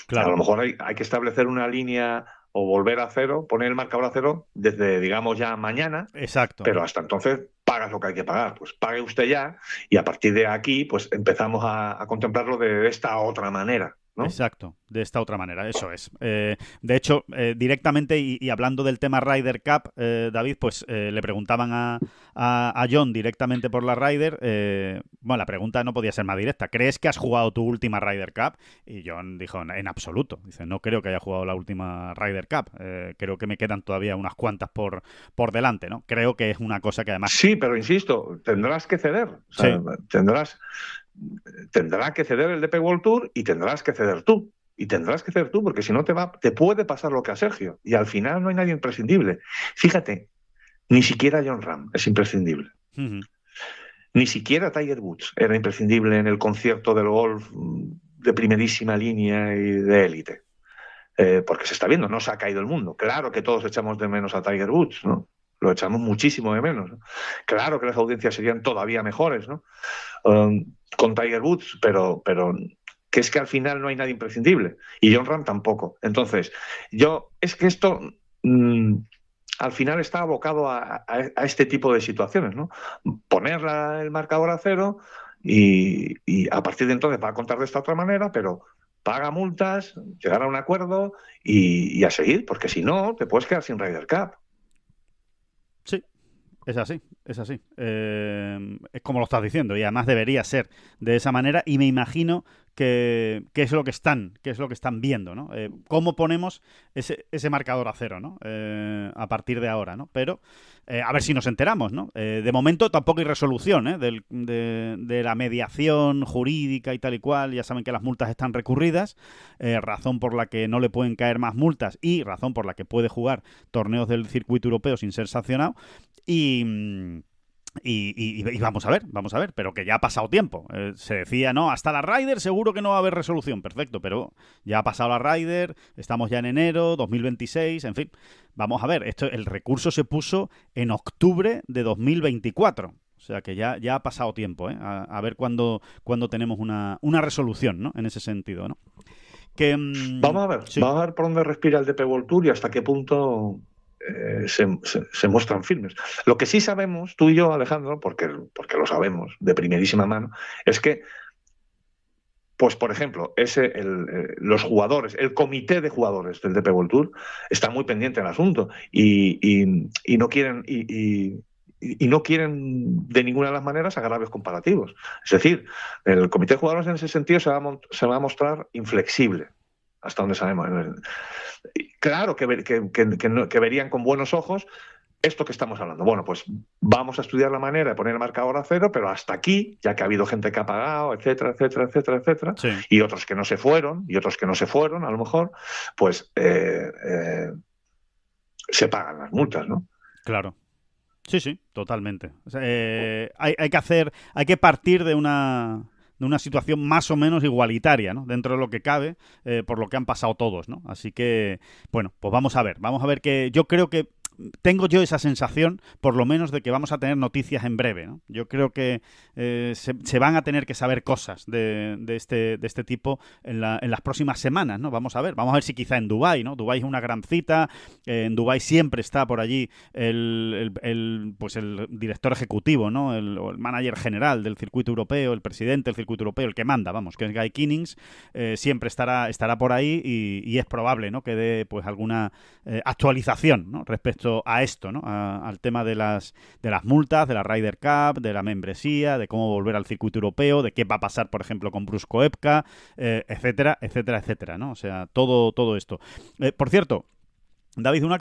Claro. A lo mejor hay que establecer una línea o volver a cero, poner el marcador a cero desde, digamos, ya mañana. Exacto. Pero hasta entonces pagas lo que hay que pagar. Pues pague usted ya y a partir de aquí pues empezamos a contemplarlo de esta otra manera, ¿no? Exacto, de esta otra manera, eso es. De hecho, directamente, y hablando del tema Ryder Cup, David, pues le preguntaban a John directamente por la Ryder. Bueno, la pregunta no podía ser más directa. ¿Crees que has jugado tu última Ryder Cup? Y John dijo, en absoluto. Dice, no creo que haya jugado la última Ryder Cup. Creo que me quedan todavía unas cuantas por delante, ¿no? Creo que es una cosa que además... Sí, pero insisto, tendrás que ceder. O sea, sí. Tendrá que ceder el DP World Tour y tendrás que ceder tú. Y tendrás que ceder tú, porque si no te puede pasar lo que a Sergio. Y al final no hay nadie imprescindible. Fíjate, ni siquiera Jon Rahm es imprescindible. Uh-huh. Ni siquiera Tiger Woods era imprescindible en el concierto del golf de primerísima línea y de élite. Porque se está viendo, no se ha caído el mundo. Claro que todos echamos de menos a Tiger Woods, ¿no? Lo echamos muchísimo de menos, ¿no? Claro que las audiencias serían todavía mejores, ¿no? Con Tiger Woods, pero que es que al final no hay nadie imprescindible. Y Jon Rahm tampoco. Entonces, es que esto al final está abocado a este tipo de situaciones, ¿no? Poner el marcador a cero y a partir de entonces va a contar de esta otra manera, pero paga multas, llegar a un acuerdo y a seguir, porque si no, te puedes quedar sin Ryder Cup. Sí, es así, es así. Es como lo estás diciendo, y además debería ser de esa manera, y me imagino que es lo que están viendo, ¿no? Cómo ponemos ese marcador a cero, ¿no? A partir de ahora, ¿no? Pero a ver si nos enteramos, ¿no? De momento tampoco hay resolución, de la mediación jurídica y tal y cual. Ya saben que las multas están recurridas, razón por la que no le pueden caer más multas y razón por la que puede jugar torneos del circuito europeo sin ser sancionado. Y vamos a ver, pero que ya ha pasado tiempo. Se decía, no, hasta la Ryder seguro que no va a haber resolución. Perfecto, pero ya ha pasado la Ryder, estamos ya en enero, 2026, en fin. Vamos a ver, el recurso se puso en octubre de 2024. O sea que ya ha pasado tiempo, ¿eh? A ver cuándo tenemos una resolución, ¿no? En ese sentido, ¿no? Vamos a ver, sí. Vamos a ver por dónde respira el DP World Tour y hasta qué punto se muestran firmes. Lo que sí sabemos, tú y yo, Alejandro, porque lo sabemos de primerísima mano, es que, pues por ejemplo, los jugadores, el comité de jugadores del DP World Tour está muy pendiente del asunto y no quieren y no quieren de ninguna de las maneras agravios comparativos. Es decir, el comité de jugadores en ese sentido se va a mostrar inflexible, hasta donde sabemos. Claro que verían con buenos ojos esto que estamos hablando. Bueno, pues vamos a estudiar la manera de poner el marcador a cero, pero hasta aquí, ya que ha habido gente que ha pagado, etcétera, etcétera, etcétera, etcétera, sí. Y otros que no se fueron, a lo mejor, pues se pagan las multas, ¿no? Claro. Sí, totalmente. O sea, hay que partir de una situación más o menos igualitaria, ¿no? Dentro de lo que cabe, por lo que han pasado todos, ¿no? Así que, bueno, pues vamos a ver que yo creo que tengo yo esa sensación, por lo menos, de que vamos a tener noticias en breve, ¿no? Yo creo que se van a tener que saber cosas de este tipo en las próximas semanas, ¿no? Vamos a ver si quizá en Dubái, ¿no? Dubái es una gran cita, en Dubái siempre está por allí el director ejecutivo, ¿no? El manager general del circuito europeo, el presidente del circuito europeo, el que manda, vamos, que es Guy Kinnings, siempre estará por ahí y es probable, ¿no? Que dé pues alguna actualización, ¿no? Respecto a esto, ¿no? Al tema de las multas, de la Ryder Cup, de la membresía, de cómo volver al circuito europeo, de qué va a pasar, por ejemplo, con Brus Koepka, etcétera, etcétera, etcétera, ¿no? O sea, todo esto. Por cierto, David, una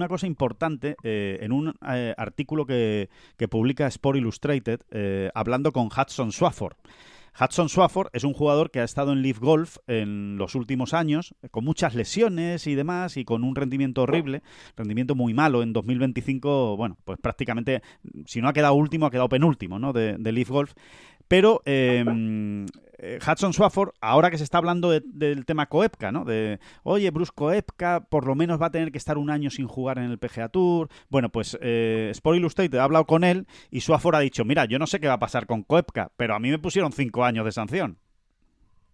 cosa importante, en un artículo que publica Sport Illustrated, hablando con Hudson Swafford. Hudson Swafford es un jugador que ha estado en Live Golf en los últimos años, con muchas lesiones y demás, y con un rendimiento horrible, rendimiento muy malo. En 2025, bueno, pues prácticamente, si no ha quedado último, ha quedado penúltimo, ¿no? De Live Golf. Pero Hudson Swafford, ahora que se está hablando del tema Koepka, ¿no? De, oye, Bruce Koepka por lo menos va a tener que estar un año sin jugar en el PGA Tour. Bueno, pues Sport Illustrated ha hablado con él y Swafford ha dicho, mira, yo no sé qué va a pasar con Koepka, pero a mí me pusieron 5 años de sanción.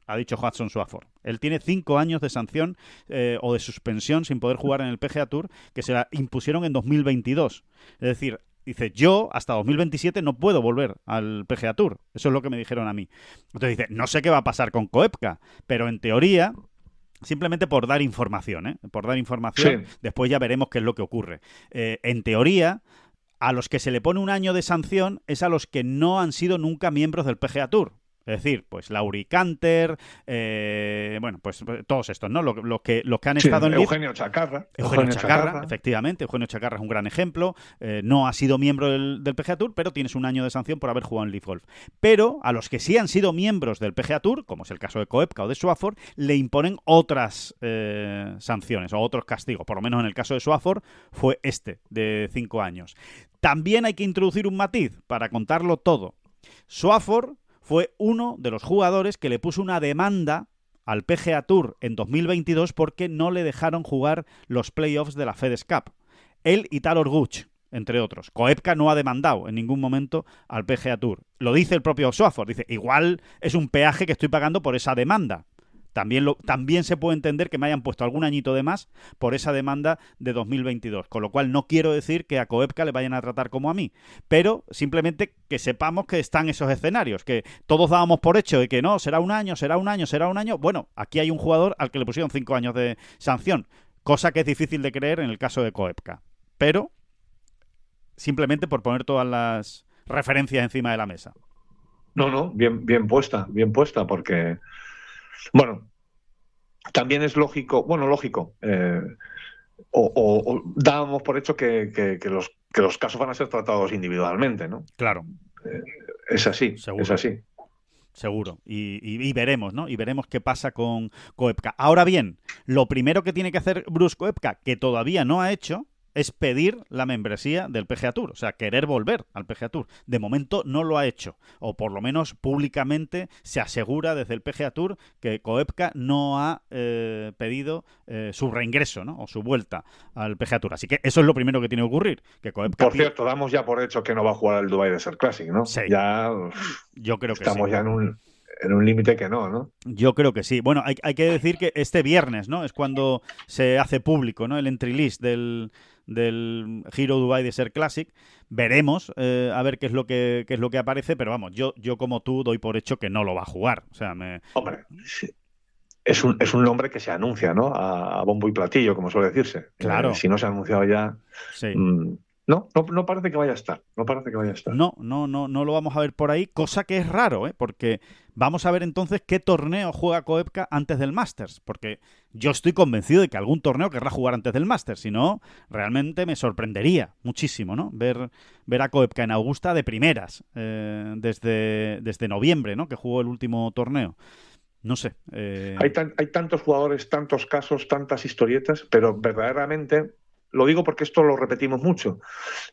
Ha dicho Hudson Swafford. Él tiene 5 años de sanción o de suspensión sin poder jugar en el PGA Tour que se la impusieron en 2022. Es decir, dice, yo hasta 2027 no puedo volver al PGA Tour. Eso es lo que me dijeron a mí. Entonces dice, no sé qué va a pasar con Koepka, pero en teoría, simplemente por dar información, por dar información, sí. Después ya veremos qué es lo que ocurre. En teoría, a los que se le pone un año de sanción es a los que no han sido nunca miembros del PGA Tour. Es decir, pues Laurie Canter, bueno, pues todos estos, ¿no? Los que han estado en Eugenio Chacarra. Eugenio Chacarra, efectivamente. Eugenio Chacarra es un gran ejemplo. No ha sido miembro del PGA Tour, pero tienes un año de sanción por haber jugado en Leaf Golf. Pero a los que sí han sido miembros del PGA Tour, como es el caso de Koepka o de Swafford, le imponen otras sanciones o otros castigos. Por lo menos en el caso de Swafford fue de 5 años. También hay que introducir un matiz para contarlo todo. Swafford fue uno de los jugadores que le puso una demanda al PGA Tour en 2022 porque no le dejaron jugar los playoffs de la FedEx Cup. Él y Taylor Gooch, entre otros. Koepka no ha demandado en ningún momento al PGA Tour. Lo dice el propio Swafford. Dice, igual es un peaje que estoy pagando por esa demanda. También se puede entender que me hayan puesto algún añito de más por esa demanda de 2022, con lo cual no quiero decir que a Koepka le vayan a tratar como a mí, pero simplemente que sepamos que están esos escenarios, que todos dábamos por hecho de que no, será un año. Bueno, aquí hay un jugador al que le pusieron 5 años de sanción, cosa que es difícil de creer en el caso de Koepka, pero simplemente por poner todas las referencias encima de la mesa. No, bien puesta, porque... Bueno, también es lógico, o dábamos por hecho que los casos van a ser tratados individualmente, ¿no? Claro. Es así, seguro. Es así. Seguro. Y veremos, ¿no? Y veremos qué pasa con Koepka. Ahora bien, lo primero que tiene que hacer Bruce Koepka, que todavía no ha hecho, es pedir la membresía del PGA Tour, o sea, querer volver al PGA Tour. De momento no lo ha hecho, o por lo menos públicamente se asegura desde el PGA Tour que Koepka no ha pedido su reingreso, ¿no? O su vuelta al PGA Tour. Así que eso es lo primero que tiene que ocurrir. Que Koepka por cierto, damos ya por hecho que no va a jugar el Dubai Desert Classic, ¿no? Sí. Ya yo creo que estamos sí. Ya en un límite que no. Yo creo que sí. Bueno, hay que decir que este viernes, ¿no? Es cuando se hace público, ¿no? El entry list del Giro Dubai Desert Classic. Veremos a ver qué es lo que aparece, pero vamos, yo como tú doy por hecho que no lo va a jugar. O sea, Hombre, sí. Es un nombre que se anuncia, ¿no? A bombo y platillo, como suele decirse. Claro. Si no se ha anunciado ya... Sí. No parece que vaya a estar. No parece que vaya a estar. No lo vamos a ver por ahí, cosa que es raro, porque vamos a ver entonces qué torneo juega Koepka antes del Masters, porque yo estoy convencido de que algún torneo querrá jugar antes del Masters, si no, realmente me sorprendería muchísimo, ¿no? Ver a Koepka en Augusta de primeras, desde noviembre, ¿no? Que jugó el último torneo. No sé. Hay tantos jugadores, tantos casos, tantas historietas, pero verdaderamente... Lo digo porque esto lo repetimos mucho,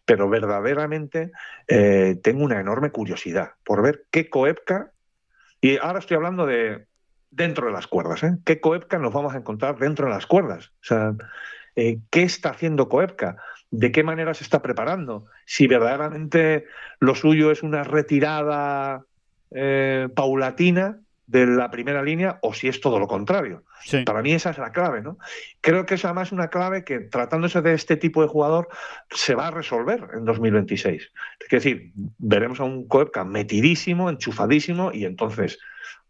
pero verdaderamente tengo una enorme curiosidad por ver qué Koepka, y ahora estoy hablando de dentro de las cuerdas, qué Koepka nos vamos a encontrar dentro de las cuerdas. O sea, ¿qué está haciendo Koepka? ¿De qué manera se está preparando? Si verdaderamente lo suyo es una retirada paulatina de la primera línea o si es todo lo contrario. Sí. Para mí esa es la clave, ¿no? Creo que es además una clave que, tratándose de este tipo de jugador, se va a resolver en 2026. Es decir, veremos a un Koepka metidísimo, enchufadísimo, y entonces,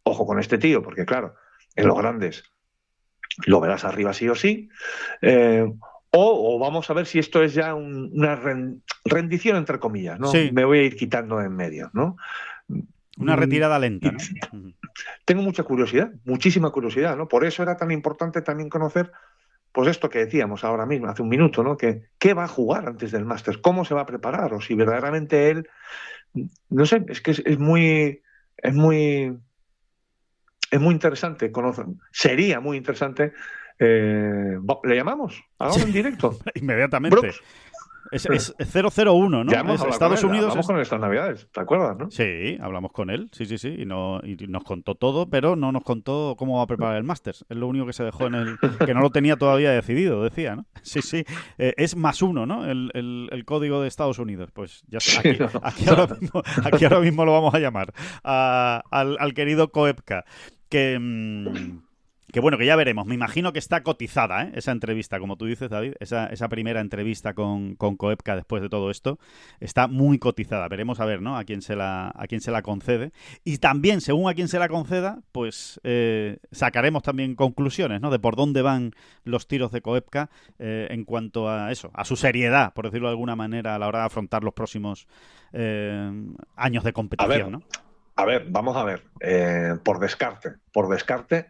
ojo con este tío, porque claro, en los grandes lo verás arriba sí o sí, o vamos a ver si esto es ya una rendición, entre comillas, ¿no? Sí. Me voy a ir quitando en medio, ¿no? Una retirada lenta, ¿no? Tengo mucha curiosidad, muchísima curiosidad, ¿no? Por eso era tan importante también conocer, pues esto que decíamos ahora mismo, hace un minuto, ¿no? Que qué va a jugar antes del Masters, cómo se va a preparar, o si verdaderamente él, no sé, es que es muy interesante conocer, sería muy interesante. ¿Le llamamos ahora en directo? Inmediatamente. Brooks. Es 001, ¿no? Ya hemos hablado Estados con él, Unidos. Hablamos con él estas Navidades, ¿te acuerdas, no? Sí, hablamos con él, sí. Y nos contó todo, pero no nos contó cómo va a preparar el Masters. Es lo único que se dejó que no lo tenía todavía decidido, decía, ¿no? Sí. Es +1, ¿no? El código de Estados Unidos. Pues ya está. Aquí ahora mismo lo vamos a llamar al querido Koepka. Que bueno, que ya veremos. Me imagino que está cotizada, esa entrevista, como tú dices, David. Esa primera entrevista con Koepka después de todo esto está muy cotizada. Veremos a ver, ¿no? A quién se la concede. Y también, según a quién se la conceda, pues sacaremos también conclusiones, ¿no? De por dónde van los tiros de Koepka en cuanto a eso, a su seriedad, por decirlo de alguna manera, a la hora de afrontar los próximos años de competición, ¿no? A ver, vamos a ver. Por descarte,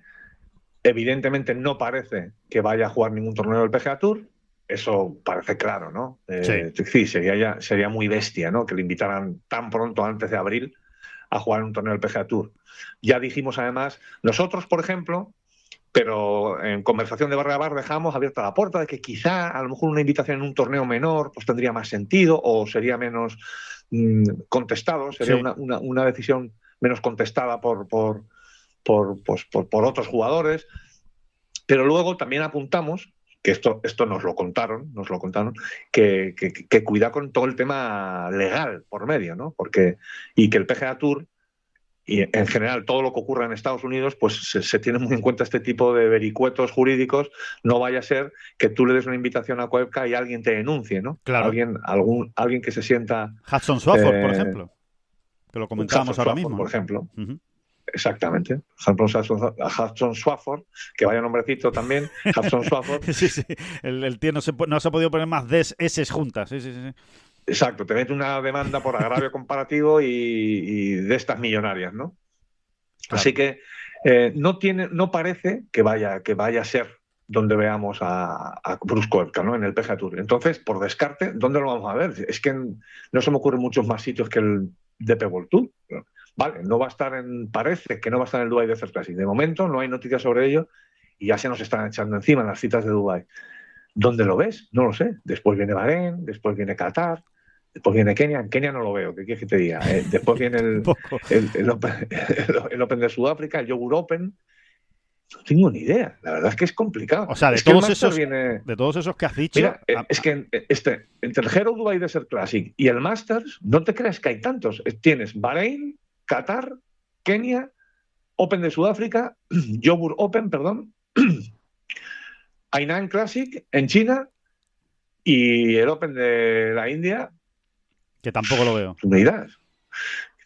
evidentemente no parece que vaya a jugar ningún torneo del PGA Tour. Eso parece claro, ¿no? Sí, sería muy bestia, ¿no? Que le invitaran tan pronto antes de abril a jugar en un torneo del PGA Tour. Ya dijimos además, nosotros, por ejemplo, pero en conversación de bar a bar dejamos abierta la puerta de que quizá a lo mejor una invitación en un torneo menor pues tendría más sentido o sería menos contestado, sería una decisión menos contestada por otros jugadores, pero luego también apuntamos que esto nos lo contaron, que cuida con todo el tema legal por medio, ¿no? Y que el PGA Tour y en general todo lo que ocurra en Estados Unidos, pues se tiene muy en cuenta este tipo de vericuetos jurídicos. No vaya a ser que tú le des una invitación a Koepka y alguien te denuncie, ¿no? Claro. Alguien que se sienta... Hudson Swafford, por ejemplo, que lo comentábamos ahora mismo. Por ejemplo. Uh-huh. Exactamente. Hudson Swafford, que vaya nombrecito también, Hudson Swafford. Sí. El tío no se ha podido poner más S juntas. Sí. Exacto, te mete una demanda por agravio comparativo y de estas millonarias, ¿no? Claro. Así que no parece que vaya a ser donde veamos a Brooks Koepka, ¿no? En el PGA Tour. Entonces, por descarte, ¿dónde lo vamos a ver? Es que no se me ocurren muchos más sitios que el DP World Tour. Vale, parece que no va a estar en el Dubai Desert Classic. De momento no hay noticias sobre ello y ya se nos están echando encima en las citas de Dubai. ¿Dónde lo ves? No lo sé. Después viene Bahrein, después viene Qatar, después viene Kenia. En Kenia no lo veo, ¿qué quieres que te diga? Después viene el Open de Sudáfrica, el Yogur Open. No tengo ni idea. La verdad es que es complicado. O sea, de todos esos que has dicho... Mira, es que entre el Hero Dubai Desert Classic y el Masters, no te creas que hay tantos. Tienes Bahrein, Qatar, Kenia, Open de Sudáfrica, Yogur Open, perdón, Hainan Classic en China y el Open de la India. Que tampoco lo veo. Me dirás.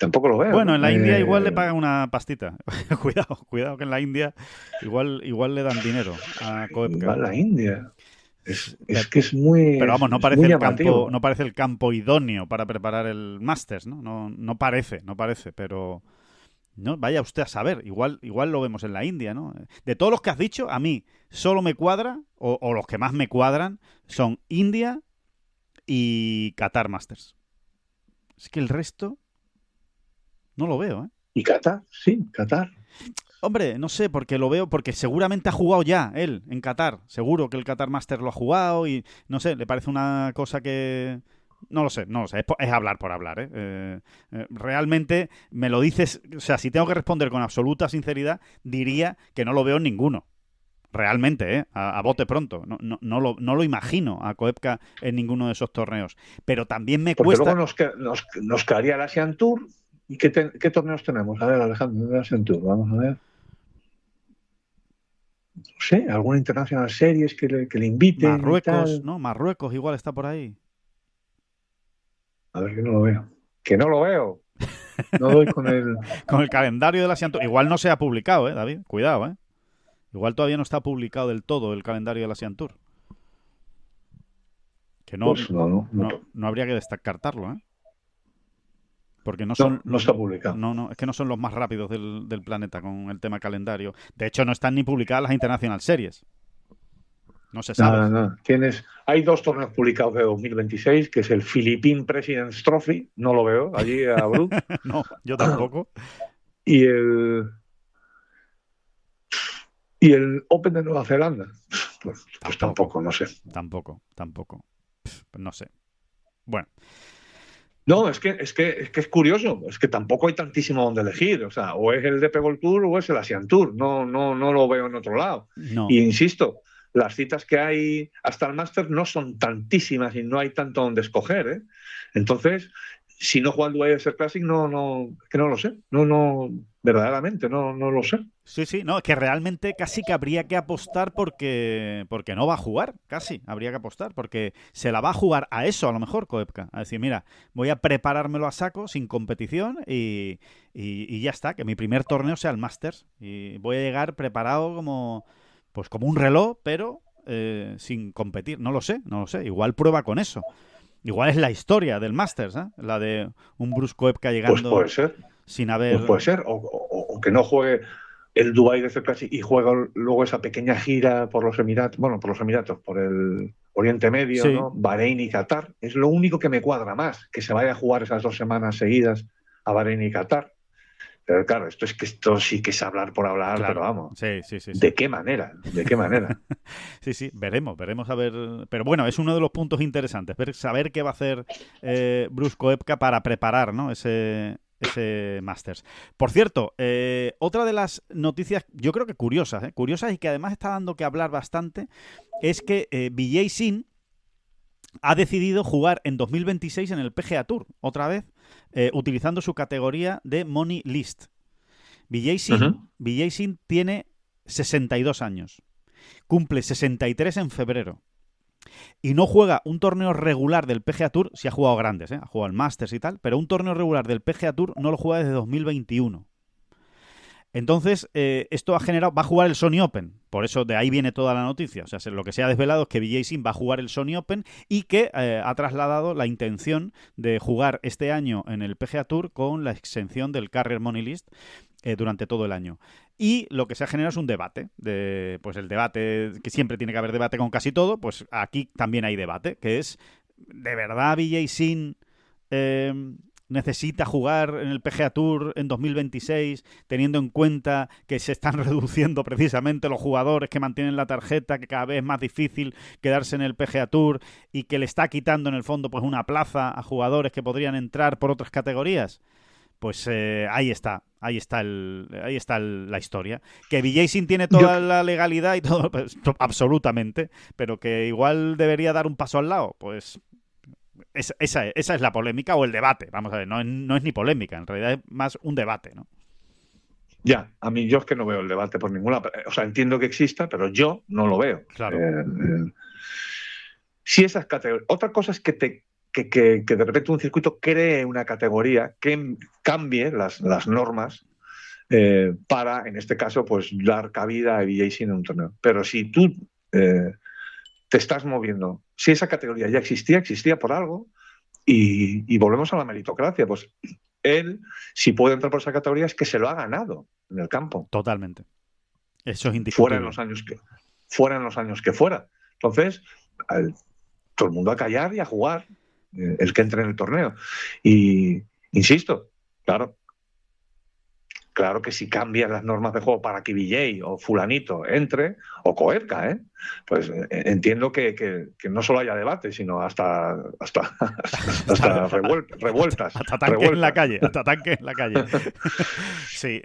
Tampoco lo veo. Bueno, en la India igual le pagan una pastita. Cuidado que en la India igual le dan dinero a Koepka. Igual la India. Es que es muy... Pero vamos, no parece el campo idóneo para preparar el Masters, ¿no? No parece, pero... No, vaya usted a saber, igual lo vemos en la India, ¿no? De todos los que has dicho, a mí solo me cuadra, o los que más me cuadran, son India y Qatar Masters. Es que el resto no lo veo, ¿eh? ¿Y Qatar? Sí, Qatar. Hombre, no sé, porque lo veo, porque seguramente ha jugado ya él en Qatar. Seguro que el Qatar Master lo ha jugado y, no sé, le parece una cosa que... No lo sé, es hablar por hablar, ¿eh? Realmente me lo dices, o sea, si tengo que responder con absoluta sinceridad, diría que no lo veo en ninguno. Realmente, a bote pronto. No lo imagino a Koepka en ninguno de esos torneos. Pero también me cuesta... Porque luego nos caería el Asian Tour. ¿Y qué torneos tenemos? A ver, Alejandro, el Asian Tour, vamos a ver. No sé, alguna International Series que le invite. Marruecos, ¿no? Marruecos igual está por ahí. A ver, que no lo veo. ¡Que no lo veo! No doy con el... Con el calendario del Asian Tour. Igual no se ha publicado, David. Cuidado, Igual todavía no está publicado del todo el calendario del Asian Tour. Que no, pues no habría que descartarlo, Porque no está publicado. No, es que no son los más rápidos del planeta con el tema calendario. De hecho, no están ni publicadas las International Series. No se sabe. No. Hay 2 torneos publicados de 2026, que es el Philippine President's Trophy, no lo veo, allí a Brook. No, yo tampoco. Y el Open de Nueva Zelanda. Pues tampoco, no sé. Tampoco. No sé. Bueno. No, es que es curioso, es que tampoco hay tantísimo donde elegir, o sea, o es el DP World Tour o es el Asian Tour, no lo veo en otro lado. No. Y insisto, las citas que hay hasta el Masters no son tantísimas y no hay tanto donde escoger, ¿eh? Entonces, si no juega el Dubai Classic, no lo sé, verdaderamente no lo sé. Sí, no, que realmente casi que habría que apostar porque no va a jugar, casi habría que apostar, porque se la va a jugar a eso a lo mejor Koepka, a decir, mira, voy a preparármelo a saco, sin competición y ya está, que mi primer torneo sea el Masters y voy a llegar preparado como un reloj, pero sin competir, no lo sé, igual prueba con eso. Igual es la historia del Masters, ¿eh? La de un Brooks Koepka llegando pues puede ser. sin haber... Pues puede ser, o que no juegue el Dubai de Classic y juega luego esa pequeña gira por los Emiratos, por el Oriente Medio, sí, ¿no? Bahrein y Qatar. Es lo único que me cuadra más, que se vaya a jugar esas 2 semanas seguidas a Bahrein y Qatar. Pero claro, esto sí que es hablar por hablar, claro, pero vamos. Sí. ¿De qué manera? Sí, veremos a ver. Pero bueno, es uno de los puntos interesantes, saber qué va a hacer Brooks Koepka para preparar, ¿no? ese Masters. Por cierto, otra de las noticias, yo creo que curiosas y que además está dando que hablar bastante, es que Vijay Singh ha decidido jugar en 2026 en el PGA Tour, otra vez, utilizando su categoría de Money List. Vijay Singh tiene 62 años. Cumple 63 en febrero. Y no juega un torneo regular del PGA Tour, sí ha jugado grandes, ha jugado el Masters y tal, pero un torneo regular del PGA Tour no lo juega desde 2021. Entonces, esto ha generado... Va a jugar el Sony Open. Por eso de ahí viene toda la noticia. O sea, lo que se ha desvelado es que Vijay Singh va a jugar el Sony Open y que ha trasladado la intención de jugar este año en el PGA Tour con la exención del Carrier Money List durante todo el año. Y lo que se ha generado es un debate. Pues el debate, que siempre tiene que haber debate con casi todo, pues aquí también hay debate, que es, ¿de verdad Vijay Singh necesita jugar en el PGA Tour en 2026, teniendo en cuenta que se están reduciendo precisamente los jugadores que mantienen la tarjeta, que cada vez es más difícil quedarse en el PGA Tour y que le está quitando en el fondo pues una plaza a jugadores que podrían entrar por otras categorías? Pues ahí está la historia. Que Vijay Singh tiene toda la legalidad y todo, pues, absolutamente, pero que igual debería dar un paso al lado, pues esa es la polémica o el debate. Vamos a ver, no es ni polémica, en realidad es más un debate, ¿no? Ya, a mí yo es que no veo el debate por ninguna... O sea, entiendo que exista, pero yo no lo veo. Claro. Si esas categorías... Otra cosa es que de repente un circuito cree una categoría que cambie las normas para, en este caso, pues dar cabida a Vijay Singh en un torneo. Pero si tú te estás moviendo, si esa categoría ya existía por algo, y volvemos a la meritocracia, pues él, si puede entrar por esa categoría, es que se lo ha ganado en el campo. Totalmente. Eso es indiscutible. Fuera en los años que fuera. Entonces, todo el mundo a callar y a jugar, el que entre en el torneo. Y, insisto, claro que si cambian las normas de juego para que Vijay o fulanito entre, o Koepka, pues entiendo que no solo haya debate, sino hasta revueltas. Hasta tanque en la calle. Sí,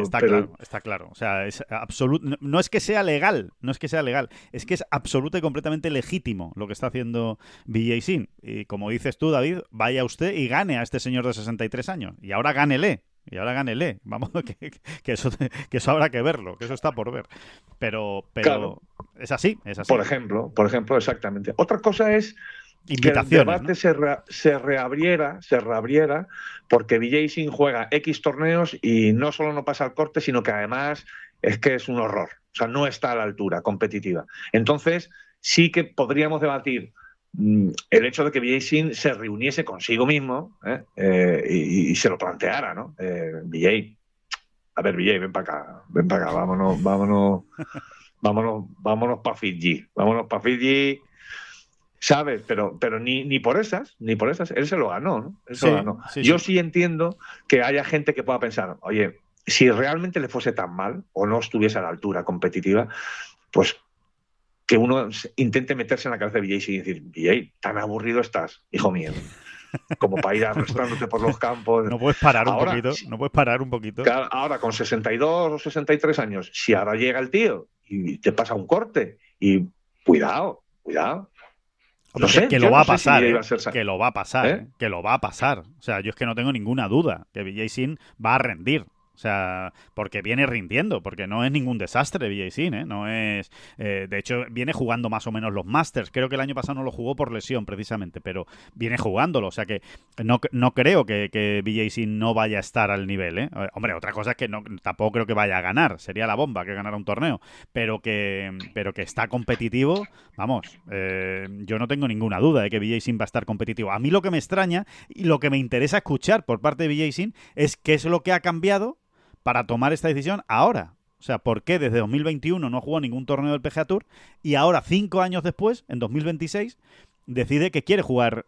está claro. O sea, es absoluto. No es que sea legal, es que es absoluto y completamente legítimo lo que está haciendo Vijay Singh. Y como dices tú, David, vaya usted y gane a este señor de 63 años. Y ahora gánele. Vamos, que eso habrá que verlo, que eso está por ver. Pero claro, es así. Por ejemplo, exactamente. Otra cosa es que el debate, ¿no?, se reabriera porque Vijay Singh juega X torneos y no solo no pasa el corte, sino que además es que es un horror. O sea, no está a la altura competitiva. Entonces, sí que podríamos debatir el hecho de que Vijay Singh se reuniese consigo mismo y se lo planteara, ¿no? Vijay, ven para acá, vámonos para Fiji, ¿sabes? Pero ni por esas, él se lo ganó, ¿no? Yo sí entiendo que haya gente que pueda pensar, oye, si realmente le fuese tan mal o no estuviese a la altura competitiva, pues que uno intente meterse en la cabeza de BJ y decir, BJ, tan aburrido estás, hijo mío, como para ir arrastrándote por los campos. No puedes parar un poquito, no puedes parar un poquito. Ahora, con 62 o 63 años, si ahora llega el tío y te pasa un corte, y cuidado. No sé, que lo va a pasar, que lo va a pasar, que lo va a pasar. O sea, yo es que no tengo ninguna duda que BJ Singh va a rendir. O sea, porque viene rindiendo, porque no es ningún desastre BJ Singh, ¿eh? No es, de hecho, viene jugando más o menos los Masters. Creo que el año pasado no lo jugó por lesión, precisamente, pero viene jugándolo. O sea que no creo que BJ Singh no vaya a estar al nivel, ¿eh? Hombre, otra cosa es que tampoco creo que vaya a ganar. Sería la bomba que ganara un torneo. Pero que está competitivo, vamos, yo no tengo ninguna duda de que BJ Singh va a estar competitivo. A mí lo que me extraña y lo que me interesa escuchar por parte de BJ Singh es qué es lo que ha cambiado para tomar esta decisión ahora. O sea, ¿por qué desde 2021 no jugó ningún torneo del PGA Tour y ahora, 5 años después, en 2026, decide que quiere jugar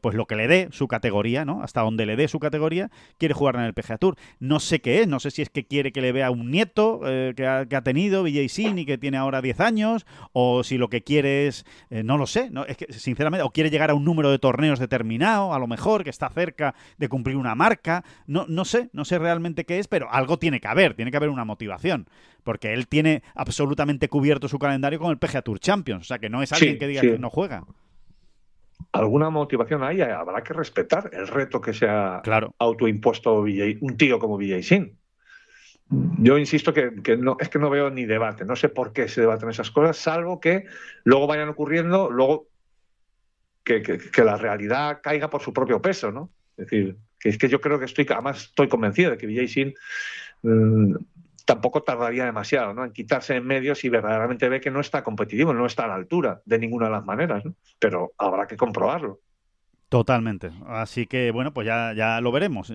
pues lo que le dé su categoría, ¿no? Hasta donde le dé su categoría, quiere jugar en el PGA Tour. No sé qué es, no sé si es que quiere que le vea un nieto que ha tenido BJ Singh y que tiene ahora 10 años, o si lo que quiere es, no lo sé, ¿no? Es que sinceramente, o quiere llegar a un número de torneos determinado, a lo mejor, que está cerca de cumplir una marca, no sé realmente qué es, pero algo tiene que haber una motivación, porque él tiene absolutamente cubierto su calendario con el PGA Tour Champions, o sea que no es alguien que diga que no juega. Alguna motivación hay, habrá que respetar el reto que se ha autoimpuesto un tío como BJ Singh. Yo insisto que no, es que no veo ni debate, no sé por qué se debaten esas cosas, salvo que luego vayan ocurriendo, luego que la realidad caiga por su propio peso, ¿no? Es decir, que es que yo creo que además estoy convencido de que BJ Singh tampoco tardaría demasiado, ¿no?, en quitarse en medio si verdaderamente ve que no está competitivo, no está a la altura de ninguna de las maneras, ¿no? Pero habrá que comprobarlo. Totalmente. Así que, bueno, pues ya lo veremos.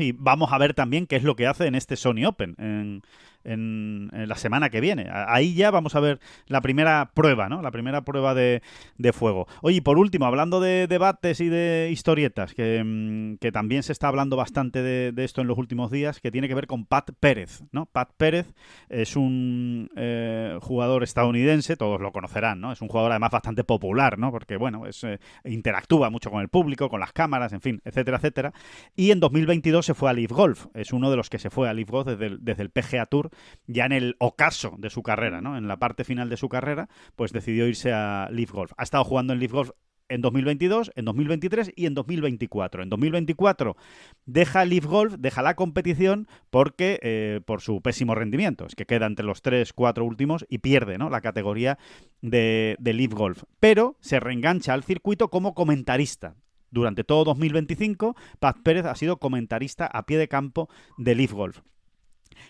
Y vamos a ver también qué es lo que hace en este Sony Open en la semana que viene. Ahí ya vamos a ver la primera prueba, ¿no? La primera prueba de fuego. Oye, y por último, hablando de debates y de historietas, que también se está hablando bastante de esto en los últimos días, que tiene que ver con Pat Pérez, ¿no? Pat Pérez es un jugador estadounidense, todos lo conocerán, ¿no? Es un jugador además bastante popular, ¿no? Porque, bueno, interactúa mucho con el público, con las cámaras, en fin, etcétera, etcétera. Y en 2022 se fue a LIV Golf. Es uno de los que se fue a LIV Golf desde el PGA Tour, ya en el ocaso de su carrera, ¿no? En la parte final de su carrera, pues decidió irse a LIV Golf. Ha estado jugando en LIV Golf en 2022, en 2023 y en 2024. En 2024 deja LIV Golf, deja la competición porque por su pésimo rendimiento. Es que queda entre los 3-4 últimos y pierde, ¿no?, la categoría de LIV Golf. Pero se reengancha al circuito como comentarista. Durante todo 2025, Pat Pérez ha sido comentarista a pie de campo de LIV Golf.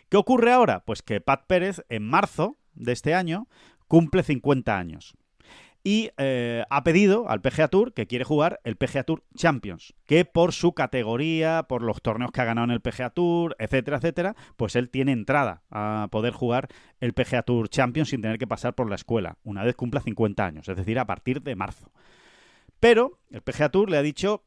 ¿Qué ocurre ahora? Pues que Pat Pérez, en marzo de este año, cumple 50 años. Y ha pedido al PGA Tour que quiere jugar el PGA Tour Champions, que por su categoría, por los torneos que ha ganado en el PGA Tour, etcétera, etcétera, pues él tiene entrada a poder jugar el PGA Tour Champions sin tener que pasar por la escuela, una vez cumpla 50 años, es decir, a partir de marzo. Pero el PGA Tour le ha dicho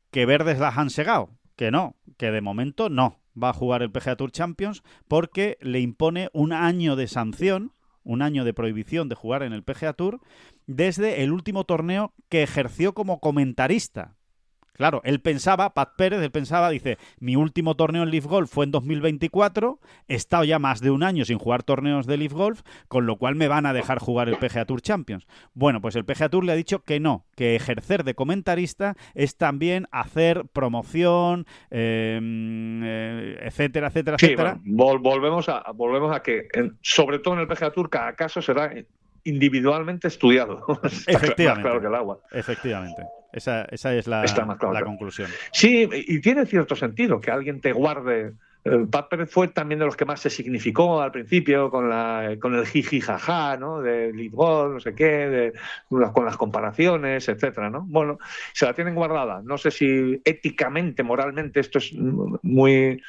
que verdes las han segado, que no, que de momento no va a jugar el PGA Tour Champions porque le impone un año de sanción, un año de prohibición de jugar en el PGA Tour desde el último torneo que ejerció como comentarista. Claro, Pat Pérez pensaba, dice, mi último torneo en LIV Golf fue en 2024, he estado ya más de un año sin jugar torneos de LIV Golf, con lo cual me van a dejar jugar el PGA Tour Champions. Bueno, pues el PGA Tour le ha dicho que no, que ejercer de comentarista es también hacer promoción, etcétera, etcétera, sí, etcétera. Bueno, volvemos a que, sobre todo en el PGA Tour, cada caso será individualmente estudiado. Efectivamente. Más claro que el agua. Efectivamente. Esa es la conclusión. Sí, y tiene cierto sentido que alguien te guarde. Pat Pérez fue también de los que más se significó al principio con el jiji jaja, ¿no?, de LIV Golf, no sé qué, con las comparaciones, etcétera, ¿no? Bueno, se la tienen guardada. No sé si éticamente, moralmente esto es muy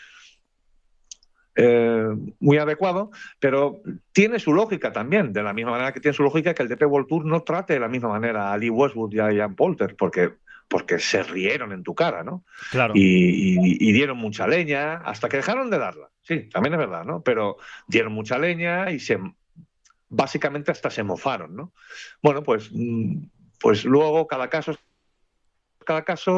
adecuado, pero tiene su lógica también, de la misma manera que tiene su lógica que el DP World Tour no trate de la misma manera a Lee Westwood y a Ian Poulter, porque se rieron en tu cara, ¿no? Claro. Y dieron mucha leña hasta que dejaron de darla. Sí, también es verdad, ¿no? Pero dieron mucha leña y se básicamente hasta se mofaron, ¿no? Bueno, pues luego cada caso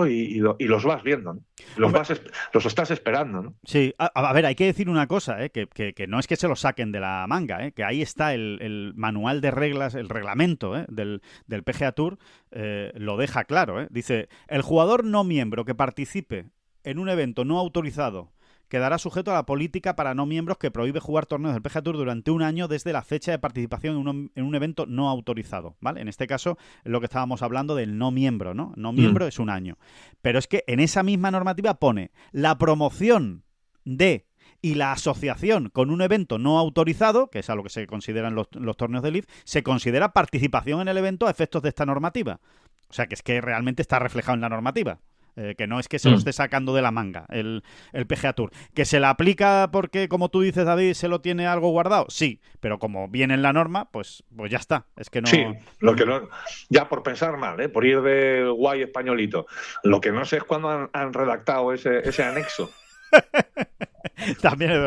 y los vas viendo, ¿no? Los estás esperando, ¿no? Sí, a ver, hay que decir una cosa, que no es que se lo saquen de la manga, que ahí está el manual de reglas, el reglamento del PGA Tour, lo deja claro. Dice, el jugador no miembro que participe en un evento no autorizado quedará sujeto a la política para no miembros que prohíbe jugar torneos del PGA Tour durante un año desde la fecha de participación en un evento no autorizado, ¿vale? En este caso es lo que estábamos hablando del no miembro, ¿no? No miembro es un año. Pero es que en esa misma normativa pone la promoción de y la asociación con un evento no autorizado, que es a lo que se consideran los torneos de LIV, se considera participación en el evento a efectos de esta normativa. O sea, que es que realmente está reflejado en la normativa. Que no es que se lo esté sacando de la manga el PGA Tour. ¿Que se la aplica porque, como tú dices, David, se lo tiene algo guardado? Sí, pero como viene en la norma, pues ya está. Es que no... Sí, ya por pensar mal, por ir de guay españolito. Lo que no sé es cuándo han redactado ese anexo. También es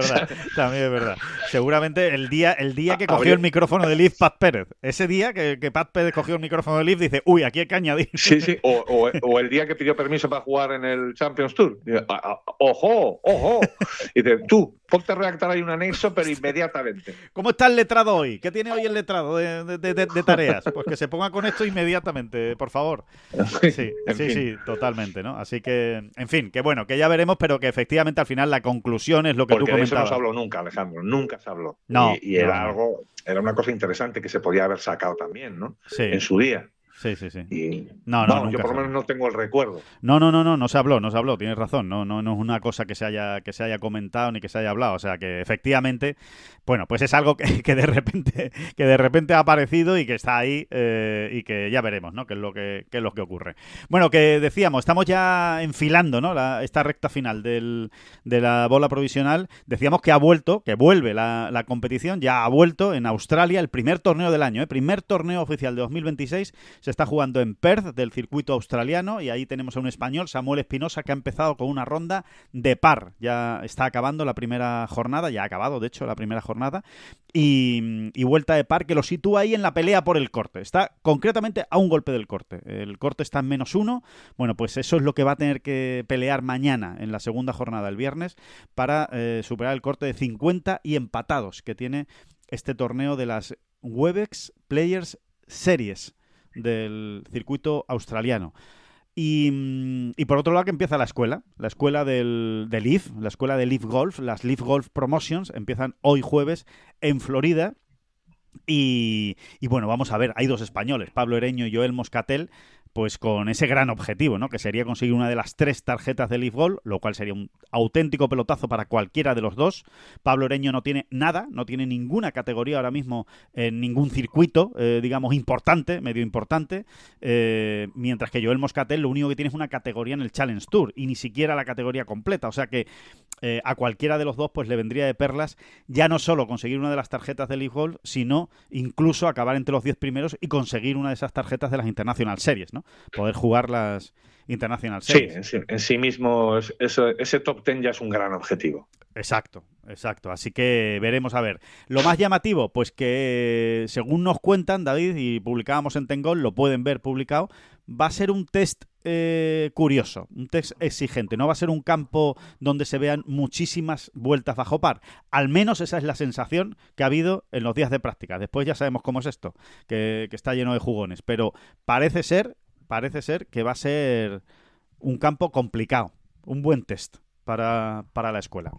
verdad. Seguramente el día que cogió el micrófono de LIV Pat Pérez. Ese día que Pat Pérez cogió el micrófono de LIV dice, uy, aquí hay que añadir. Sí, o el día que pidió permiso para jugar en el Champions Tour. Dice, ¡ojo! Y dice, tú, ponte a redactar ahí un anexo, pero inmediatamente. ¿Cómo está el letrado hoy? ¿Qué tiene hoy el letrado de tareas? Pues que se ponga con esto inmediatamente, por favor. Sí, totalmente, ¿no? Así que, en fin, que bueno, que ya veremos, pero que efectivamente al final la conclusión es lo que tú comentabas. Porque de eso no se habló nunca, Alejandro, nunca se habló. No. Y era una cosa interesante que se podía haber sacado también, ¿no? Sí. En su día. Sí. Y, no, yo por lo menos no tengo el recuerdo. No se habló, tienes razón. No es una cosa que se haya comentado ni que se haya hablado. O sea que efectivamente, bueno, pues es algo que de repente ha aparecido y que está ahí y que ya veremos, ¿no? Qué es lo que ocurre. Bueno, que decíamos, estamos ya enfilando, ¿no? Esta recta final de la bola provisional. Decíamos que vuelve la competición, ya ha vuelto en Australia, el primer torneo del año, primer torneo oficial de 2026. Se está jugando en Perth, del circuito australiano, y ahí tenemos a un español, Samuel Espinosa, que ha empezado con una ronda de par. Ya está acabando la primera jornada, ya ha acabado, de hecho, la primera jornada, y vuelta de par que lo sitúa ahí en la pelea por el corte. Está concretamente a un golpe del corte. El corte está en -1. Bueno, pues eso es lo que va a tener que pelear mañana, en la segunda jornada, el viernes, para superar el corte de 50 y empatados que tiene este torneo de las Webex Players Series del circuito australiano. Y por otro lado que empieza la escuela del LIV, la escuela de LIV Golf, las LIV Golf Promotions, empiezan hoy jueves en Florida. Y bueno, vamos a ver, hay dos españoles, Pablo Ereño y Joel Moscatel, pues con ese gran objetivo, ¿no? Que sería conseguir una de las 3 tarjetas de LIV Golf, lo cual sería un auténtico pelotazo para cualquiera de los dos. Pablo Ereño no tiene nada, no tiene ninguna categoría ahora mismo en ningún circuito, digamos, importante, medio importante, mientras que Joel Moscatel lo único que tiene es una categoría en el Challenge Tour y ni siquiera la categoría completa, o sea que a cualquiera de los dos pues le vendría de perlas ya no solo conseguir una de las tarjetas de LIV Golf, sino incluso acabar entre los 10 primeros y conseguir una de esas tarjetas de las International Series, ¿no? Poder jugar las International Series. Sí, en sí mismo ese top 10 ya es un gran objetivo. Exacto. Así que veremos a ver. Lo más llamativo, pues que según nos cuentan, David, y publicábamos en Tengol, lo pueden ver publicado, va a ser un test curioso, un test exigente. No va a ser un campo donde se vean muchísimas vueltas bajo par. Al menos esa es la sensación que ha habido en los días de práctica. Después ya sabemos cómo es esto, que está lleno de jugones. Pero parece ser que va a ser un campo complicado, un buen test para la escuela.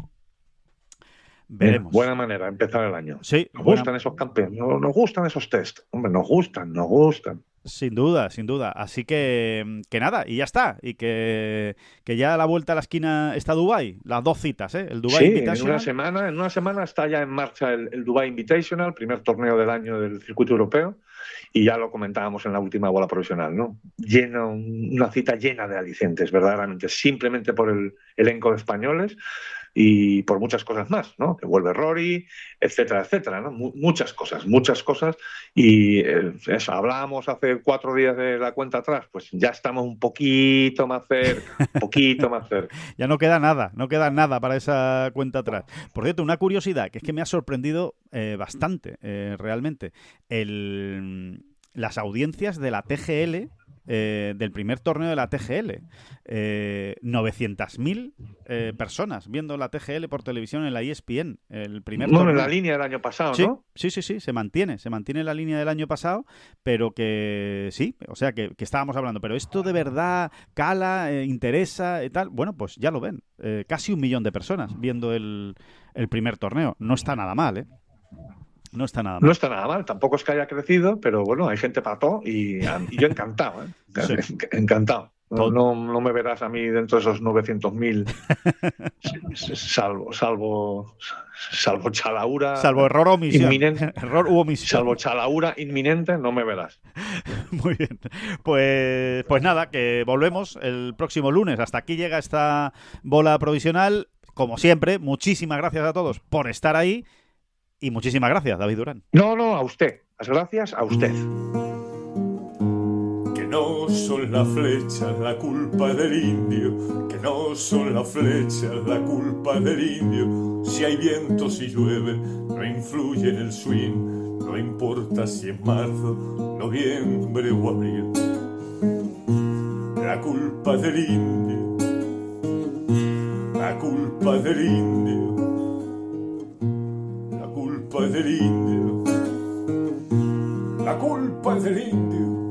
Veremos. Buena manera de empezar el año. Sí, nos gustan esos campeones, nos gustan esos test. Hombre, nos gustan. Sin duda. Así que nada, y ya está. Y que ya a la vuelta a la esquina está Dubái. Las 2 citas, ¿eh? El Dubai Invitational. En una semana está ya en marcha el Dubai Invitational, primer torneo del año del circuito europeo. Y ya lo comentábamos en la última bola provisional, ¿no? Una cita llena de alicientes, verdaderamente, simplemente por el elenco de españoles. y por muchas cosas más, ¿no? Que vuelve Rory, etcétera, etcétera, ¿no? Muchas cosas. Y eso, hablábamos hace 4 días de la cuenta atrás, pues ya estamos un poquito más cerca, Ya no queda nada para esa cuenta atrás. Por cierto, una curiosidad, que es que me ha sorprendido bastante, realmente. Las audiencias de la TGL, del primer torneo de la TGL. 900.000 personas viendo la TGL por televisión en la ESPN, el primer torneo. En la línea del año pasado, sí, ¿no? Sí, se mantiene la línea del año pasado, pero que sí, o sea, que estábamos hablando, pero esto de verdad cala, interesa y tal. Bueno, pues ya lo ven, casi 1 millón de personas viendo el primer torneo. No está nada mal, ¿eh? No está nada mal. Tampoco es que haya crecido, pero bueno, hay gente para todo y yo encantado, ¿eh? Sí. Encantado. No me verás a mí dentro de esos 900.000, salvo chalaura. Salvo error o omisión. Inminente. Error u omisión. Salvo chalaura inminente, no me verás. Muy bien. Pues nada, que volvemos el próximo lunes. Hasta aquí llega esta bola provisional. Como siempre, muchísimas gracias a todos por estar ahí. Y muchísimas gracias, David Durán. No, a usted. Las gracias a usted. Que no son las flechas la culpa del indio, que no son las flechas la culpa del indio. Si hay viento, si llueve, no influye en el swing. No importa si es marzo, noviembre o abril. La culpa del indio, la culpa del indio. La culpa es del indio, la culpa es del indio.